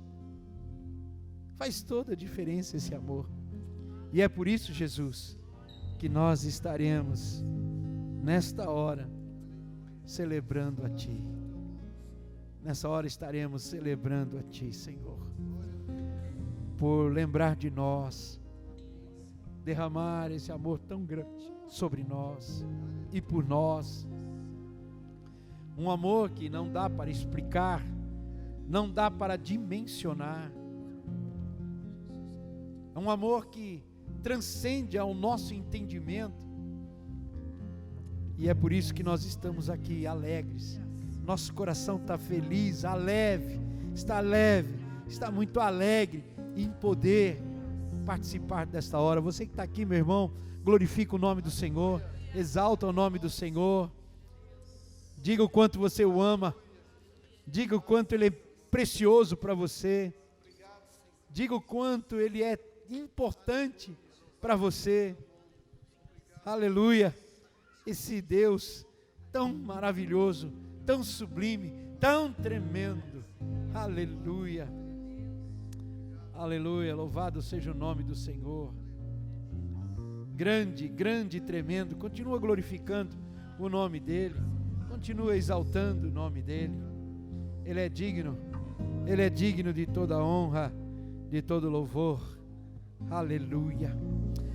faz toda a diferença esse amor. E é por isso, Jesus, que nós estaremos nesta hora celebrando a Ti. Nessa hora estaremos celebrando a Ti, Senhor, por lembrar de nós, derramar esse amor tão grande sobre nós e por nós. Um amor que não dá para explicar, não dá para dimensionar. É um amor que transcende ao nosso entendimento. E é por isso que nós estamos aqui alegres. Nosso coração está feliz, está muito alegre em poder participar desta hora. Você que está aqui, meu irmão, glorifica o nome do Senhor, exalta o nome do Senhor, diga o quanto você o ama, diga o quanto Ele é precioso para você, diga o quanto Ele é importante para você. Aleluia. Esse Deus tão maravilhoso, tão sublime, tão tremendo. Aleluia. Aleluia. Louvado seja o nome do Senhor. Grande, grande e tremendo. Continua glorificando o nome dEle, continua exaltando o nome dEle. Ele é digno de toda honra, de todo louvor. Aleluia.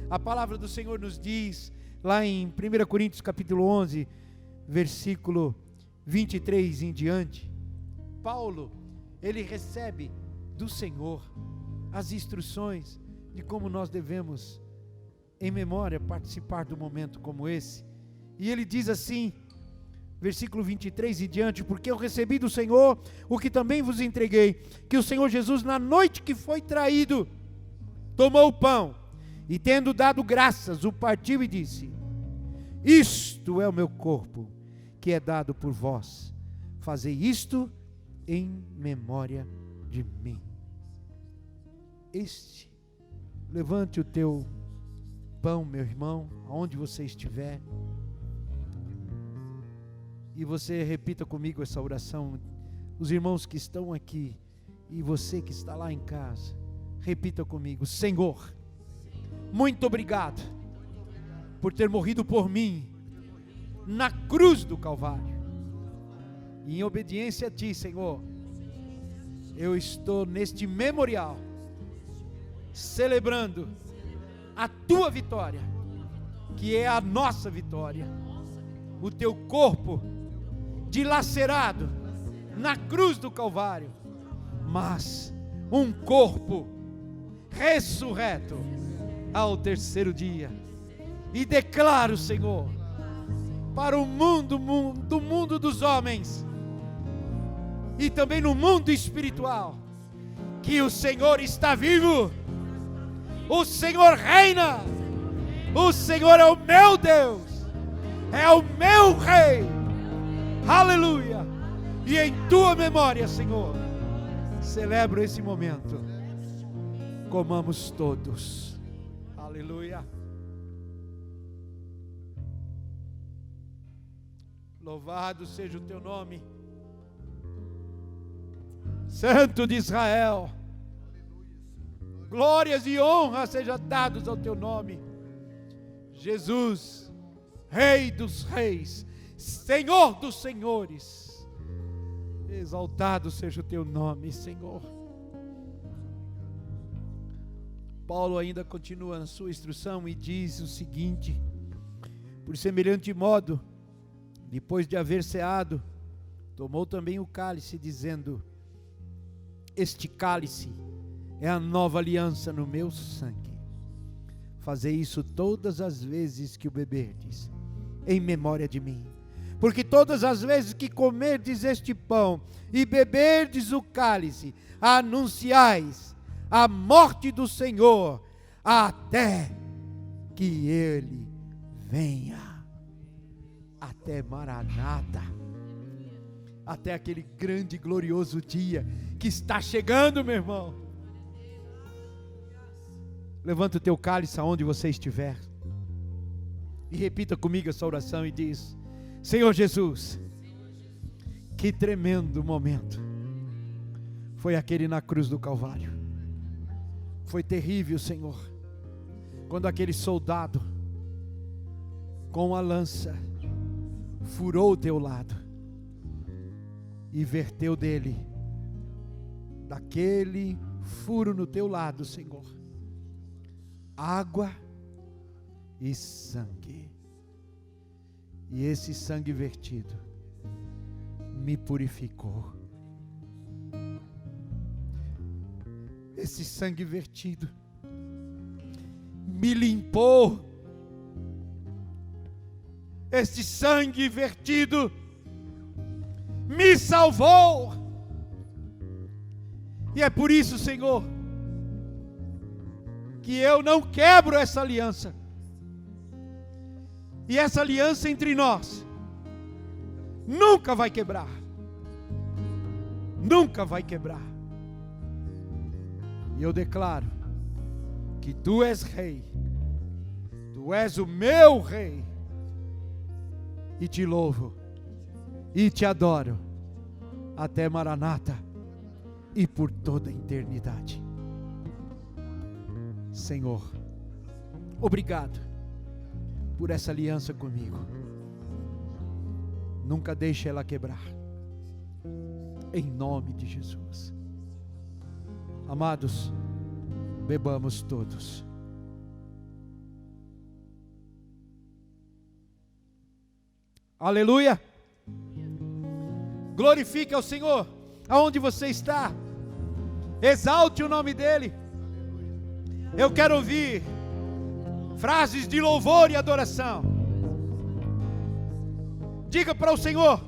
A palavra do Senhor nos diz, lá em 1 Coríntios capítulo 11, versículo 23 em diante, Paulo, ele recebe do Senhor as instruções de como nós devemos, em memória, participar do momento como esse. E ele diz assim, versículo 23 em diante: porque eu recebi do Senhor o que também vos entreguei, que o Senhor Jesus, na noite que foi traído, tomou o pão, e tendo dado graças, o partiu e disse: isto é o meu corpo, que é dado por vós, fazei isto em memória de mim. Levante o teu pão, meu irmão, aonde você estiver, e você repita comigo essa oração. Os irmãos que estão aqui e você que está lá em casa, repita comigo: Senhor, muito obrigado por ter morrido por mim na cruz do Calvário. E em obediência a Ti, Senhor, eu estou neste memorial celebrando a Tua vitória, que é a nossa vitória. O Teu corpo dilacerado na cruz do Calvário, mas um corpo ressurreto ao terceiro dia. E declaro, Senhor, para o mundo dos homens e também no mundo espiritual, que o Senhor está vivo, o Senhor reina, o Senhor é o meu Deus, é o meu Rei. Aleluia. E em Tua memória, Senhor, celebro esse momento. Comamos todos. Aleluia. Louvado seja o teu nome, Santo de Israel. Glórias e honras sejam dados ao teu nome, Jesus, Rei dos reis, Senhor dos senhores. Exaltado seja o teu nome, Senhor. Paulo ainda continua na sua instrução e diz o seguinte: por semelhante modo, depois de haver ceado, tomou também o cálice, dizendo: este cálice é a nova aliança no meu sangue. Fazei isso todas as vezes que o beberdes, em memória de mim. Porque todas as vezes que comerdes este pão e beberdes o cálice, anunciais a morte do Senhor, até que Ele venha. Até Maranata, até aquele grande e glorioso dia que está chegando, meu irmão. Levanta o teu cálice aonde você estiver e repita comigo essa oração e diz: Senhor Jesus, que tremendo momento foi aquele na cruz do Calvário. Foi terrível, Senhor, quando aquele soldado com a lança furou o teu lado e verteu dele, daquele furo no teu lado, Senhor, água e sangue. E esse sangue vertido me purificou. Esse sangue vertido me limpou. Este sangue vertido me salvou. E é por isso, Senhor, que eu não quebro essa aliança. E essa aliança entre nós nunca vai quebrar. Nunca vai quebrar. E eu declaro que Tu és Rei. Tu és o meu Rei. E Te louvo. E Te adoro. Até Maranata. E por toda a eternidade. Senhor, obrigado por essa aliança comigo. Nunca deixe ela quebrar. Em nome de Jesus. Amados, bebamos todos. Aleluia. Glorifique ao Senhor aonde você está. Exalte o nome dEle. Eu quero ouvir frases de louvor e adoração. Diga para o Senhor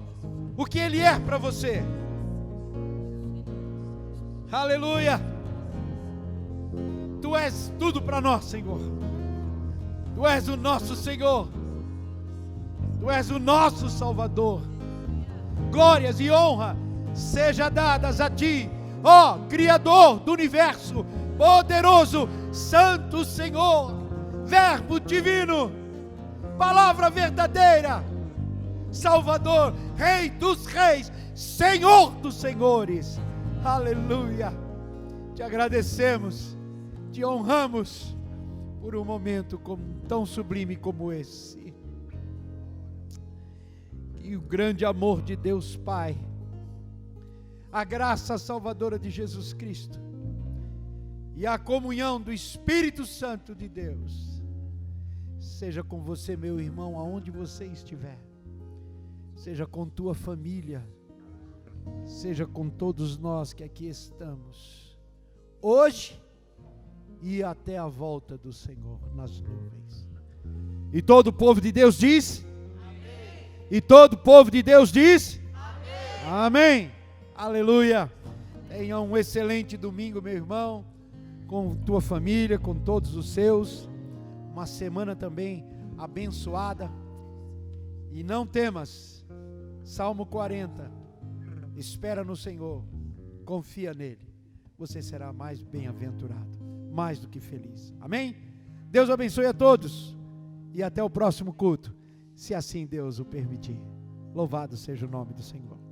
o que Ele é para você. Aleluia. Tu és tudo para nós, Senhor. Tu és o nosso Senhor. Tu és o nosso Salvador. Glórias e honra sejam dadas a Ti, ó Criador do universo, poderoso, Santo Senhor, Verbo divino, Palavra verdadeira, Salvador, Rei dos reis, Senhor dos senhores. Aleluia. Te agradecemos, te honramos por um momento tão sublime como esse. E o grande amor de Deus Pai, a graça salvadora de Jesus Cristo e a comunhão do Espírito Santo de Deus seja com você, meu irmão, aonde você estiver. Seja com tua família, seja com todos nós que aqui estamos, hoje e até a volta do Senhor nas nuvens. E todo o povo de Deus diz: amém. E todo o povo de Deus diz: amém. Amém. Aleluia. Tenha um excelente domingo, meu irmão, com tua família, com todos os seus. Uma semana também abençoada. E não temas. Salmo 40. Espera no Senhor, confia nele. Você será mais bem-aventurado, mais do que feliz. Amém? Deus abençoe a todos. E até o próximo culto, se assim Deus o permitir. Louvado seja o nome do Senhor.